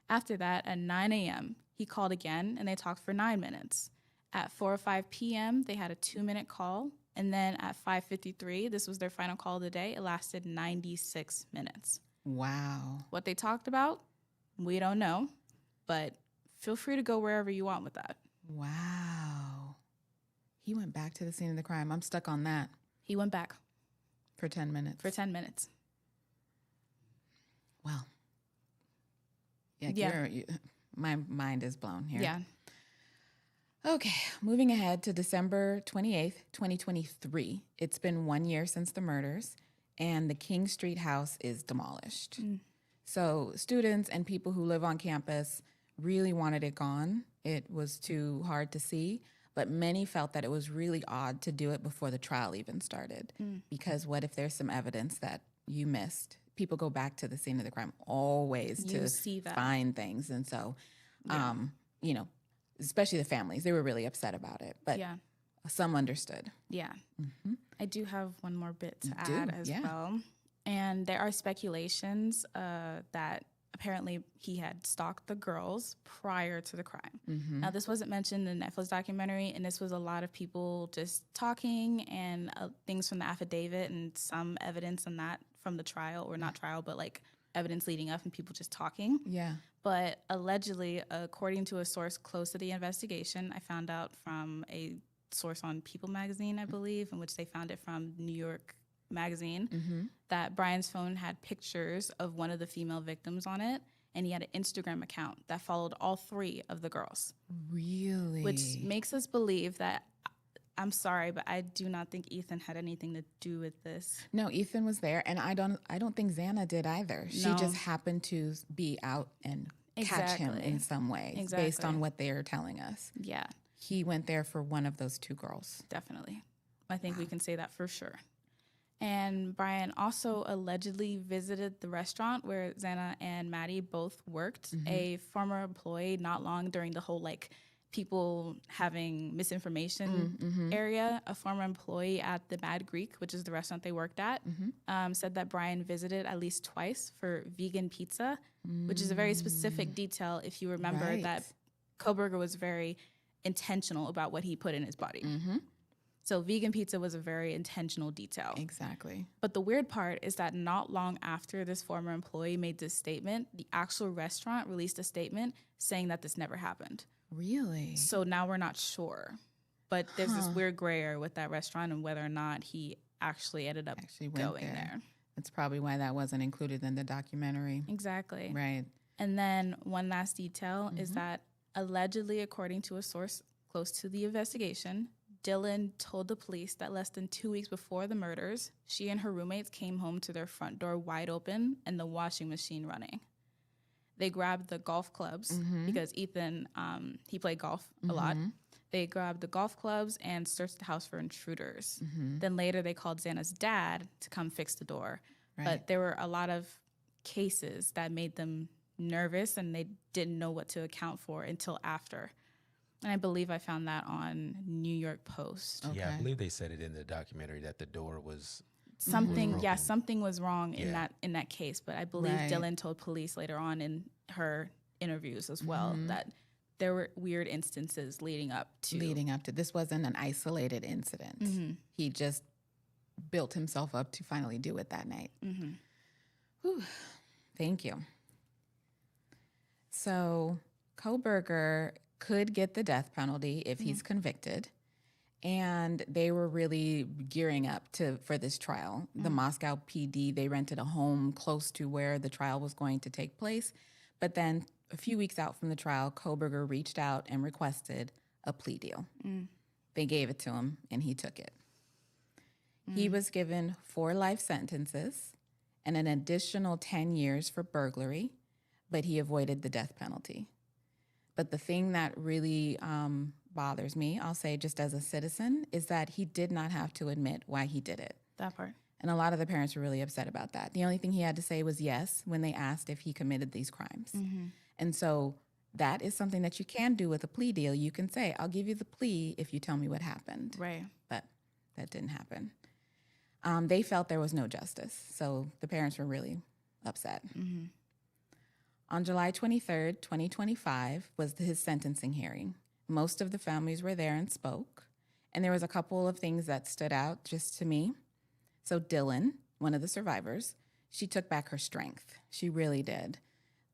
After that, at 9 a.m., he called again and they talked for 9 minutes. At 4:05 p.m., they had a 2-minute call. And then at 5:53, this was their final call of the day. It lasted 96 minutes. Wow. What they talked about, we don't know, but feel free to go wherever you want with that. Wow. He went back to the scene of the crime. I'm stuck on that. He went back For 10 minutes. for 10 minutes. Wow. Yeah. My mind is blown here. Yeah. Okay, moving ahead to December 28th, 2023. It's been 1 year since the murders, and the King Street house is demolished. So students and people who live on campus really wanted it gone. It was too hard to see, but many felt that it was really odd to do it before the trial even started. Because what if there's some evidence that you missed? People go back to the scene of the crime always You to see that. find things. And so, you know, especially the families, they were really upset about it, but Yeah. some understood. Yeah. I do have one more bit to Do, add as yeah. well. And there are speculations that apparently he had stalked the girls prior to the crime. Now, this wasn't mentioned in the Netflix documentary, and this was a lot of people just talking and things from the affidavit and some evidence on that from the trial, or not trial, but like evidence leading up and people just talking. Yeah. But allegedly, according to a source close to the investigation, I found out from a source on People magazine, I believe, in which they found it from New York magazine, that Brian's phone had pictures of one of the female victims on it, and he had an Instagram account that followed all 3 of the girls, Really? which makes us believe that, I'm sorry, but I do not think Ethan had anything to do with this. No, Ethan was there, and I don't think Xana did either. She No. just happened to be out and catch him Exactly. in some way, based Exactly. on what they are telling us. Yeah, He went there for one of those 2 girls. definitely. I think we can say that for sure. And Brian also allegedly visited the restaurant where Xana and Maddie both worked. A former employee, not long during the whole like people having misinformation area, a former employee at the Mad Greek, which is the restaurant they worked at, said that Brian visited at least twice for vegan pizza, which is a very specific detail if you remember Right. that Koberger was very intentional about what he put in his body. So vegan pizza was a very intentional detail. Exactly. But the weird part is that not long after this former employee made this statement, the actual restaurant released a statement saying that this never happened. Really? So now we're not sure. But there's this weird gray area with that restaurant and whether or not he actually ended up Went going there. That's probably why that wasn't included in the documentary. Exactly. Right. And then one last detail is that allegedly, according to a source close to the investigation, Dylan told the police that less than 2 weeks before the murders, she and her roommates came home to their front door wide open and the washing machine running. They grabbed the golf clubs because Ethan, he played golf a lot. They grabbed the golf clubs and searched the house for intruders. Then later they called Xana's dad to come fix the door. Right. But there were a lot of cases that made them nervous and they didn't know what to account for until after. And I believe I found that on New York Post. Okay. Yeah, I believe they said it in the documentary that the door was Something, broken. yeah, something was wrong in Yeah. that case. But I believe Right. Dylan told police later on in her interviews as well that there were weird instances leading up to. This wasn't an isolated incident. He just built himself up to finally do it that night. Whew. Thank you. So Koberger could get the death penalty if he's convicted. And they were really gearing up for this trial. The Moscow PD, they rented a home close to where the trial was going to take place. But then a few weeks out from the trial, Koberger reached out and requested a plea deal. They gave it to him, and he took it. He was given 4 life sentences and an additional 10 years for burglary, but he avoided the death penalty. But the thing that really bothers me, I'll say just as a citizen, is that he did not have to admit why he did it. That part. And a lot of the parents were really upset about that. The only thing he had to say was yes when they asked if he committed these crimes. And so that is something that you can do with a plea deal. You can say, I'll give you the plea if you tell me what happened. Right. But that didn't happen. They felt there was no justice. So the parents were really upset. On July 23rd, 2025 was his sentencing hearing. Most of the families were there and spoke. And there was a couple of things that stood out just to me. So Dylan, one of the survivors, she took back her strength. She really did.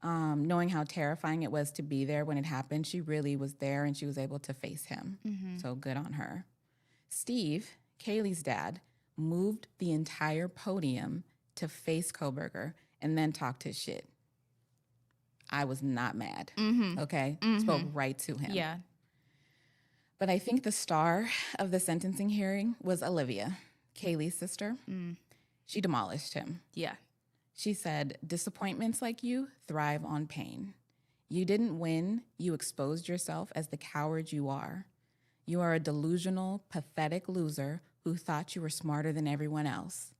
Knowing how terrifying it was to be there when it happened, she really was there and she was able to face him. So good on her. Steve, Kaylee's dad, moved the entire podium to face Koberger and then talked his shit. I was not mad. Okay? Spoke right to him. Yeah. But I think the star of the sentencing hearing was Olivia, Kaylee's sister. She demolished him. Yeah. She said, disappointments like you thrive on pain. You didn't win. You exposed yourself as the coward you are. You are a delusional, pathetic loser who thought you were smarter than everyone else.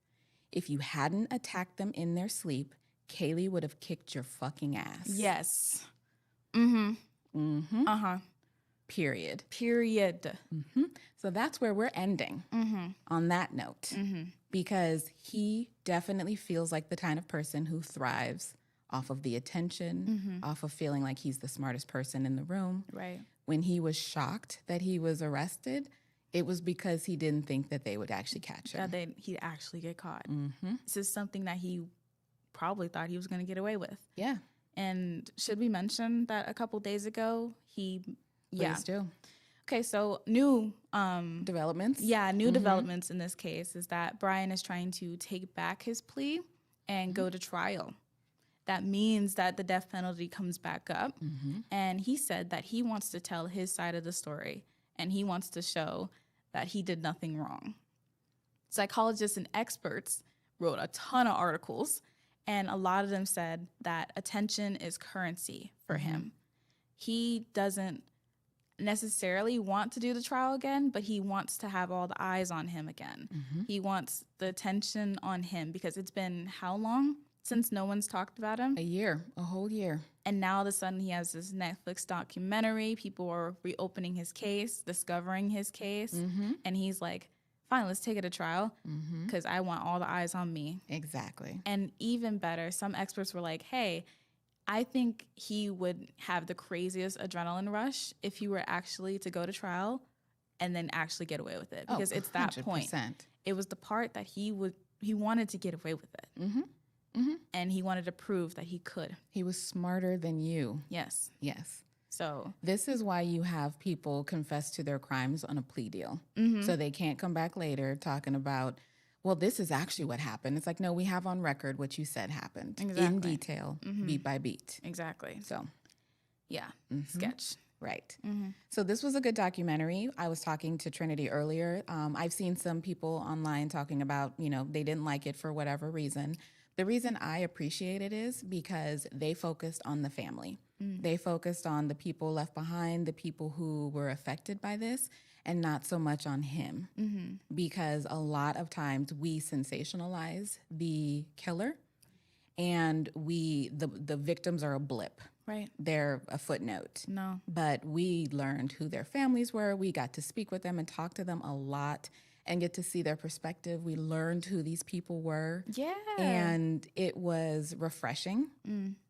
If you hadn't attacked them in their sleep, Kaylee would have kicked your fucking ass. Yes. Period. Period. So that's where we're ending on that note, because he definitely feels like the kind of person who thrives off of the attention, off of feeling like he's the smartest person in the room. Right. When he was shocked that he was arrested, it was because he didn't think that they would actually catch him. That he'd actually get caught. This is something that he probably thought he was going to get away with. Yeah. And should we mention that a couple days ago, Please do. Okay, so new Developments? Yeah, new developments in this case is that Brian is trying to take back his plea and go to trial. That means that the death penalty comes back up. And he said that he wants to tell his side of the story and he wants to show that he did nothing wrong. Psychologists and experts wrote a ton of articles, and a lot of them said that attention is currency for him. He doesn't necessarily want to do the trial again, but he wants to have all the eyes on him again. He wants the attention on him because it's been how long since no one's talked about him? A whole year. And now all of a sudden he has this Netflix documentary. People are reopening his case, discovering his case. And he's like, fine, let's take it to trial because I want all the eyes on me. Exactly. And even better, some experts were like, hey, I think he would have the craziest adrenaline rush if he were actually to go to trial and then actually get away with it. Because it's that 100%. point. It was the part that he wanted to get away with it. And he wanted to prove that he could. He was smarter than you. Yes. Yes. So this is why you have people confess to their crimes on a plea deal. So they can't come back later talking about, well, this is actually what happened. It's like, no, we have on record what you said happened in detail, beat by beat. Exactly. So, yeah, sketch. Right. So this was a good documentary. I was talking to Trinity earlier. I've seen some people online talking about, they didn't like it for whatever reason. The reason I appreciate it is because they focused on the family. They focused on the people left behind, the people who were affected by this, and not so much on him. Because a lot of times we sensationalize the killer and the victims are a blip. Right. They're a footnote. No. But we learned who their families were. We got to speak with them and talk to them a lot and get to see their perspective. We learned who these people were. Yeah. And it was refreshing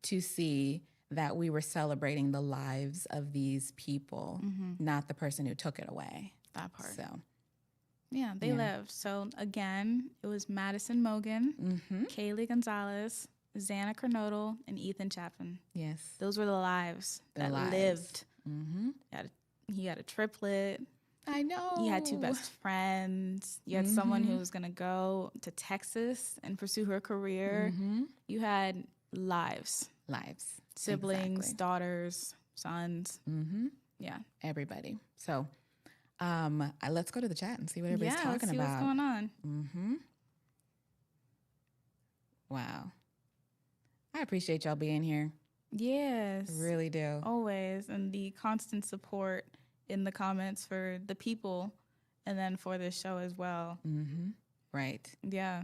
to see that we were celebrating the lives of these people, not the person who took it away. That part. So, yeah, they lived. So, again, it was Madison Mogan, Kaylee Gonzalez, Xana Kernodle, and Ethan Chapman. Yes. Those were the lives that lived. He had a triplet. I know. You had two best friends. You had someone who was going to go to Texas and pursue her career. You had lives. Siblings, daughters, sons. Yeah. Everybody. So let's go to the chat and see what everybody's talking let's see about. What's going on. Wow. I appreciate y'all being here. Yes. Really do. Always. And the constant support in the comments for the people and then for this show as well. Right. Yeah.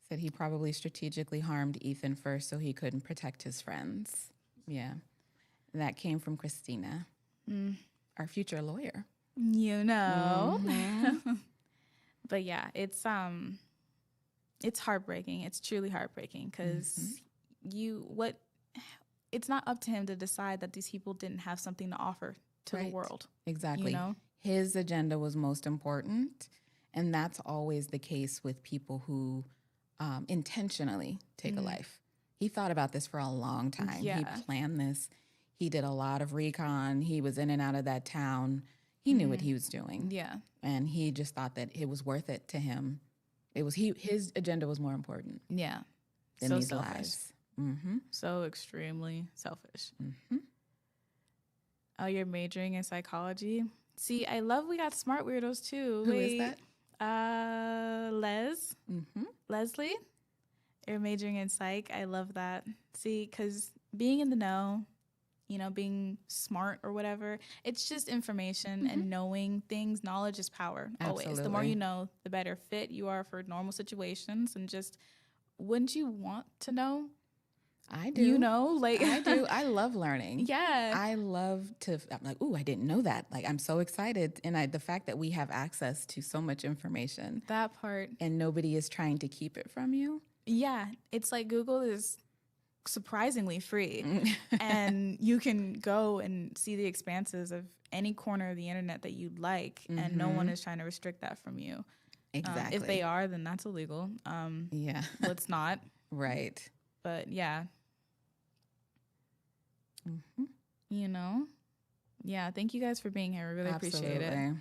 Said he probably strategically harmed Ethan first so he couldn't protect his friends. Yeah. That came from Christina, our future lawyer. But yeah, it's heartbreaking. It's truly heartbreaking because it's not up to him to decide that these people didn't have something to offer to the world. Exactly. You know? His agenda was most important. And that's always the case with people who intentionally take a life. He thought about this for a long time. Yeah. He planned this. He did a lot of recon. He was in and out of that town. He knew what he was doing. Yeah. And he just thought that it was worth it to him. It was his agenda was more important Yeah. than So these selfish. lives. Mm-hmm. So extremely selfish. Mm-hmm. Oh, you're majoring in psychology? See, I love we got smart weirdos too. Who is that? Leslie. You're majoring in psych. I love that. See, because being in the know, you know, being smart or whatever, it's just information and knowing things. Knowledge is power. Always. The more Absolutely. you know, the better fit you are for normal situations. And just, wouldn't you want to know? I do. You know, like I do. I love learning. Yeah. I love to, I'm like, ooh, I didn't know that. Like, I'm so excited. And the fact that we have access to so much information That part. and nobody is trying to keep it from you. Yeah. It's like Google is surprisingly free. And you can go and see the expanses of any corner of the internet that you'd like. And no one is trying to restrict that from you. Exactly. If they are, then that's illegal. Yeah. Well, it's not. Right. But yeah. You know? Yeah. Thank you guys for being here. We really appreciate it. Absolutely.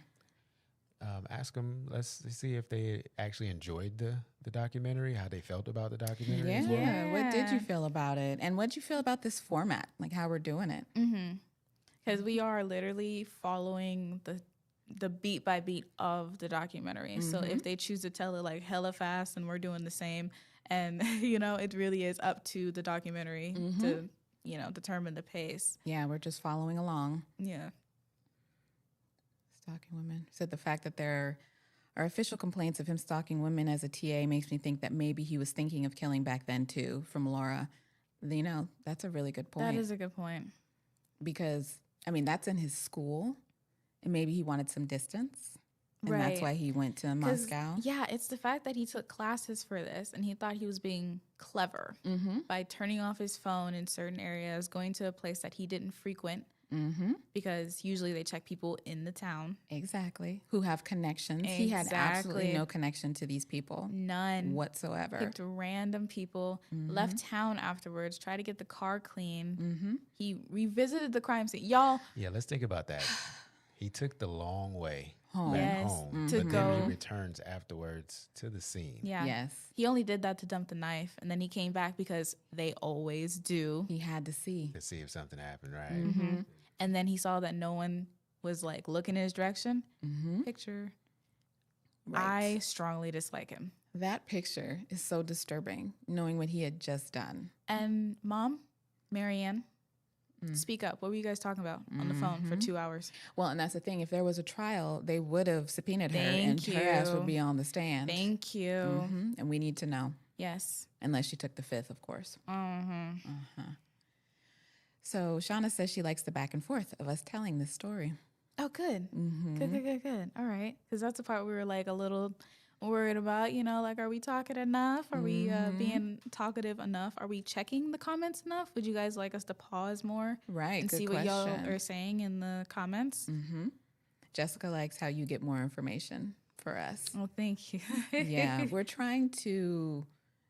Ask them. Let's see if they actually enjoyed the documentary, how they felt about the documentary. as well. Yeah. What did you Yeah. feel about it? And what did you feel about this format? Like how we're doing it? Because we are literally following the beat by beat of the documentary. So if they choose to tell it like hella fast, and we're doing the same, and you know, it really is up to the documentary to, you know, determine the pace. Yeah, we're just following along. Yeah. Stalking women. Said the fact that there are official complaints of him stalking women as a TA makes me think that maybe he was thinking of killing back then too, from Laura. You know, that's a really good point. That is a good point. Because, I mean, that's in his school, and maybe he wanted some distance. And that's why he went to 'Cause, Moscow. Yeah, it's the fact that he took classes for this and he thought he was being clever by turning off his phone in certain areas, going to a place that he didn't frequent because usually they check people in the town. Exactly. Who have connections. He had absolutely no connection to these people. None. Whatsoever. Picked random people, left town afterwards, tried to get the car clean. He revisited the crime scene. Y'all, Yeah, let's think about that. He took the long way Home. back Yes, home, to but go. then he returns afterwards to the scene. yeah. Yes. He only did that to dump the knife, and then he came back because they always do. He had to see. To see if something happened, right? And then he saw that no one was like looking in his direction. Picture. I strongly dislike him. That picture is so disturbing, knowing what he had just done. And Mom, Marianne, speak up. What were you guys talking about on the phone for 2 hours? Well, and that's the thing. If there was a trial, they would have subpoenaed her, and Thank her ass you. would be on the stand. Thank you. And we need to know, Yes. unless she took the fifth, of course. So Shauna says she likes the back and forth of us telling this story. Oh, good. Good. All right. Because that's the part we were like a little worried about, you know, like, are we talking enough? Are we being talkative enough? Are we checking the comments enough? Would you guys like us to pause more? Right, And good see what y'all question. are saying in the comments? Jessica likes how you get more information for us. Oh, thank you. Yeah, we're trying to,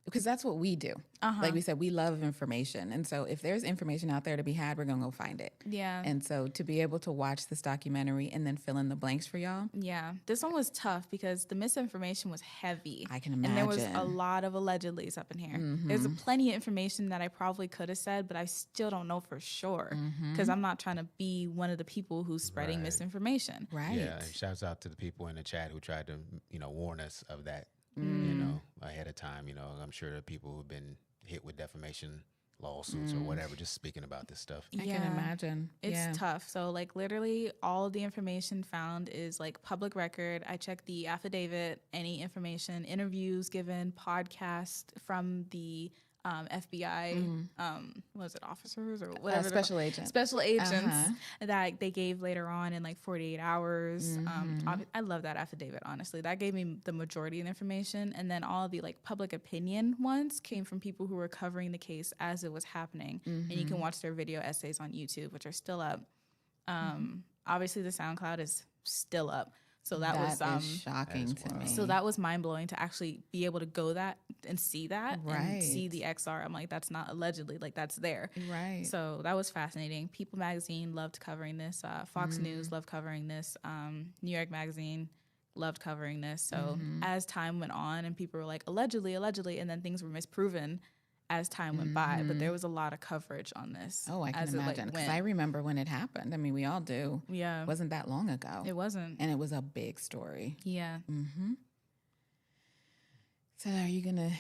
because that's what we do. Like we said, we love information. And so if there's information out there to be had, we're going to go find it. Yeah. And so to be able to watch this documentary and then fill in the blanks for y'all, Yeah, this one was tough because the misinformation was heavy. I can And there was a imagine. lot of allegedlys up in here. There's plenty of information that I probably could have said, but I still don't know for sure because I'm not trying to be one of the people who's spreading Right. misinformation. right? Yeah, and shouts out to the people in the chat who tried to, warn us of that, you know, ahead of time. You know, I'm sure the people who've been hit with defamation lawsuits or whatever, just speaking about this stuff. I can imagine. It's yeah. tough. So, like, literally all the information found is like public record. I checked the affidavit, any information, interviews given, podcast from the FBI, what was it, officers or whatever? Special agent. Special agents that they gave later on in like 48 hours. I love that affidavit, honestly. That gave me the majority of the information. And then all the like public opinion ones came from people who were covering the case as it was happening. And you can watch their video essays on YouTube, which are still up. obviously the SoundCloud is still up. So that was is shocking to me. So that was mind blowing to actually be able to go that and see that and see Right. the XR. I'm like, that's not allegedly, like that's there. Right. So that was fascinating. People Magazine loved covering this. Fox News loved covering this. New York Magazine loved covering this. So as time went on and people were like, allegedly, and then things were misproven as time went by. But there was a lot of coverage on this. Oh, I can as imagine. Because I remember when it happened. I mean, we all do. Yeah. It wasn't that long ago. It wasn't. And it was a big story. Yeah. So are you going to,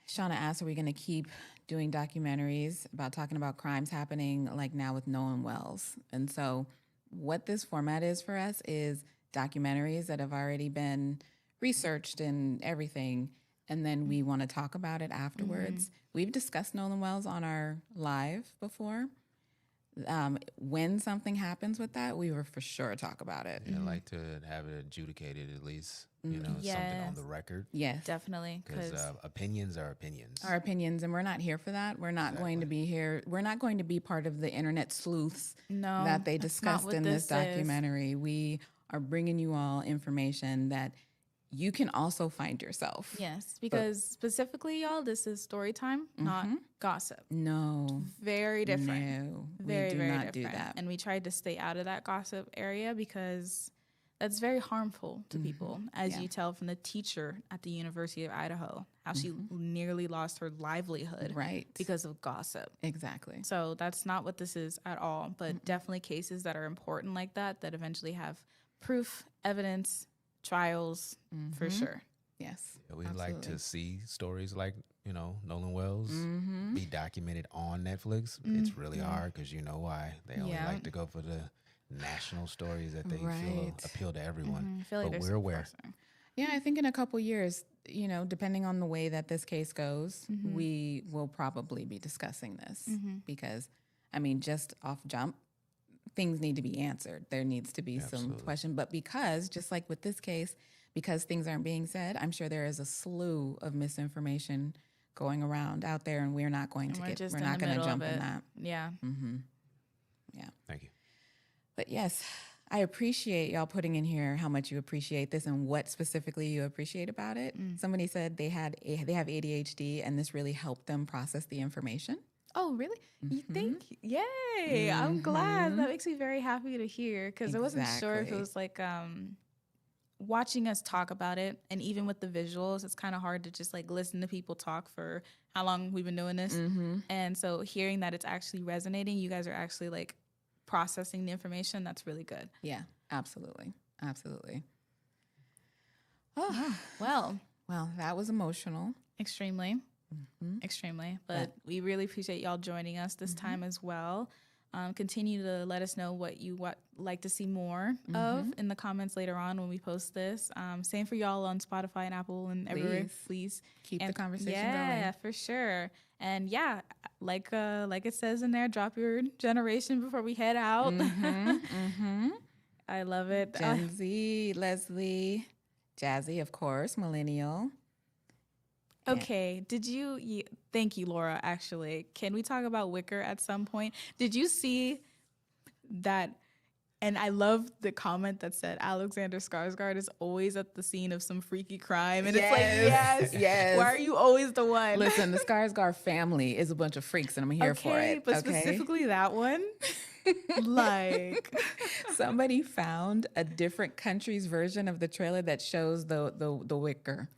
Shauna asked, are we going to keep doing documentaries about talking about crimes happening like now with Nolan Wells? And so what this format is for us is documentaries that have already been researched and everything, and then we want to talk about it afterwards. We've discussed Nolan Wells on our live before. When something happens with that, we will for sure talk about it. Yeah, like to have it adjudicated at least, you know, something on the record. Yes. Definitely. Because opinions are opinions. Our opinions, and we're not here for that. We're not going to be here. We're not going to be part of the internet sleuths that they discussed in this documentary. We are bringing you all information that you can also find yourself. Yes, because specifically, y'all, this is story time, not gossip. No. Very different. No, Very, we do very not different. do that. And we tried to stay out of that gossip area because that's very harmful to people, as you tell from the teacher at the University of Idaho, how she nearly lost her livelihood because of gossip. Exactly. So that's not what this is at all, but definitely cases that are important like that eventually have proof, evidence, trials, for sure. Yes. Yeah, we'd like to see stories like, you know, Nolan Wells be documented on Netflix. It's really hard because you know why. They only like to go for the national stories that they feel appeal to everyone. I feel like but we're aware. Yeah, I think in a couple years, you know, depending on the way that this case goes, we will probably be discussing this because, I mean, just off jump, things need to be answered. There needs to be some question. But because, just like with this case, because things aren't being said, I'm sure there is a slew of misinformation going around out there, and we're not going to we're not going to jump in that. Yeah. Yeah. Thank you. But yes, I appreciate y'all putting in here how much you appreciate this and what specifically you appreciate about it. Somebody said they have ADHD and this really helped them process the information. Oh, really? You think? Yay! I'm glad. That makes me very happy to hear because I wasn't sure if it was like watching us talk about it, and even with the visuals, it's kind of hard to just like listen to people talk for how long we've been doing this. And so hearing that it's actually resonating, you guys are actually like processing the information, that's really good. Yeah, absolutely. Absolutely. Oh, well, that was emotional. Extremely. Extremely. But we really appreciate y'all joining us this time as well. Continue to let us know what you like to see more of in the comments later on when we post this. Same for y'all on Spotify and Apple and everywhere. Please keep the conversation going. Yeah, for sure. And yeah, like it says in there, drop your generation before we head out. I love it. Gen Z, Leslie, Jazzy, of course, millennial. Okay, thank you, Laura, actually. Can we talk about Wicker at some point? Did you see that? And I love the comment that said Alexander Skarsgård is always at the scene of some freaky crime. And it's like, yes. Why are you always the one? Listen, the Skarsgård family is a bunch of freaks, and I'm here for it. But specifically that one, like. Somebody found a different country's version of the trailer that shows the Wicker.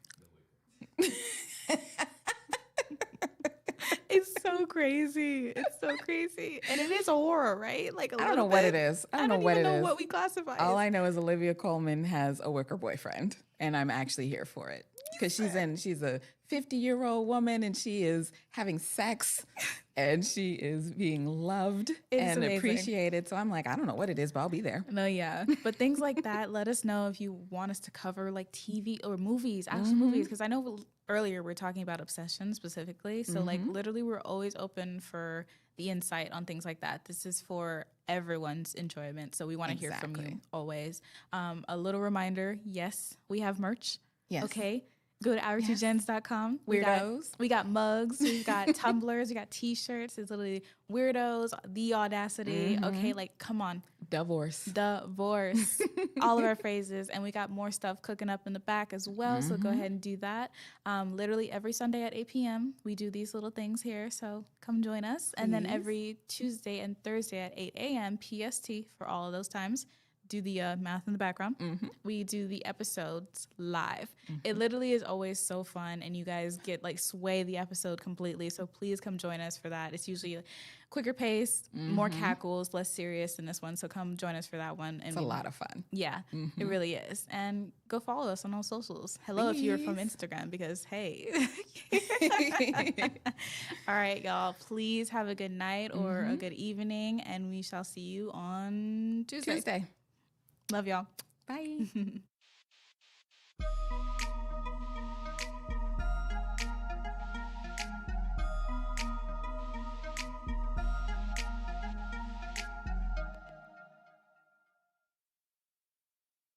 It's so crazy. It's so crazy. And it is a horror, right? Like I don't know what it is. I don't even know what we classify. All I know is Olivia Colman has a Wicker boyfriend, and I'm actually here for it. Because she's a 50-year-old woman, and she is having sex, and she is being loved and appreciated. So I'm like, I don't know what it is, but I'll be there. No, yeah. But things like that, let us know if you want us to cover like TV or movies, actual movies. Because I know earlier we were talking about obsession specifically. So like literally we're always open for the insight on things like that. This is for everyone's enjoyment. So we want to hear from you always. A little reminder, yes, we have merch. Yes. Okay. Go to our2gens.com. Weirdos. We got mugs. We've got tumblers. We got T-shirts. It's literally weirdos. The audacity. Okay, like come on. Divorce. All of our phrases, and we got more stuff cooking up in the back as well. So go ahead and do that. Literally every Sunday at 8 p.m. we do these little things here. So come join us. And then every Tuesday and Thursday at 8 a.m. PST for all of those times. Do the math in the background. We do the episodes live. It literally is always so fun, and you guys get like sway the episode completely. So please come join us for that. It's usually a quicker pace, more cackles, less serious than this one. So come join us for that one. And it's a lot of fun. Yeah, it really is. And go follow us on all socials. Hello, if you're from Instagram, because hey. All right, y'all. Please have a good night or a good evening, and we shall see you on Tuesday. Tuesday. Love y'all. Bye.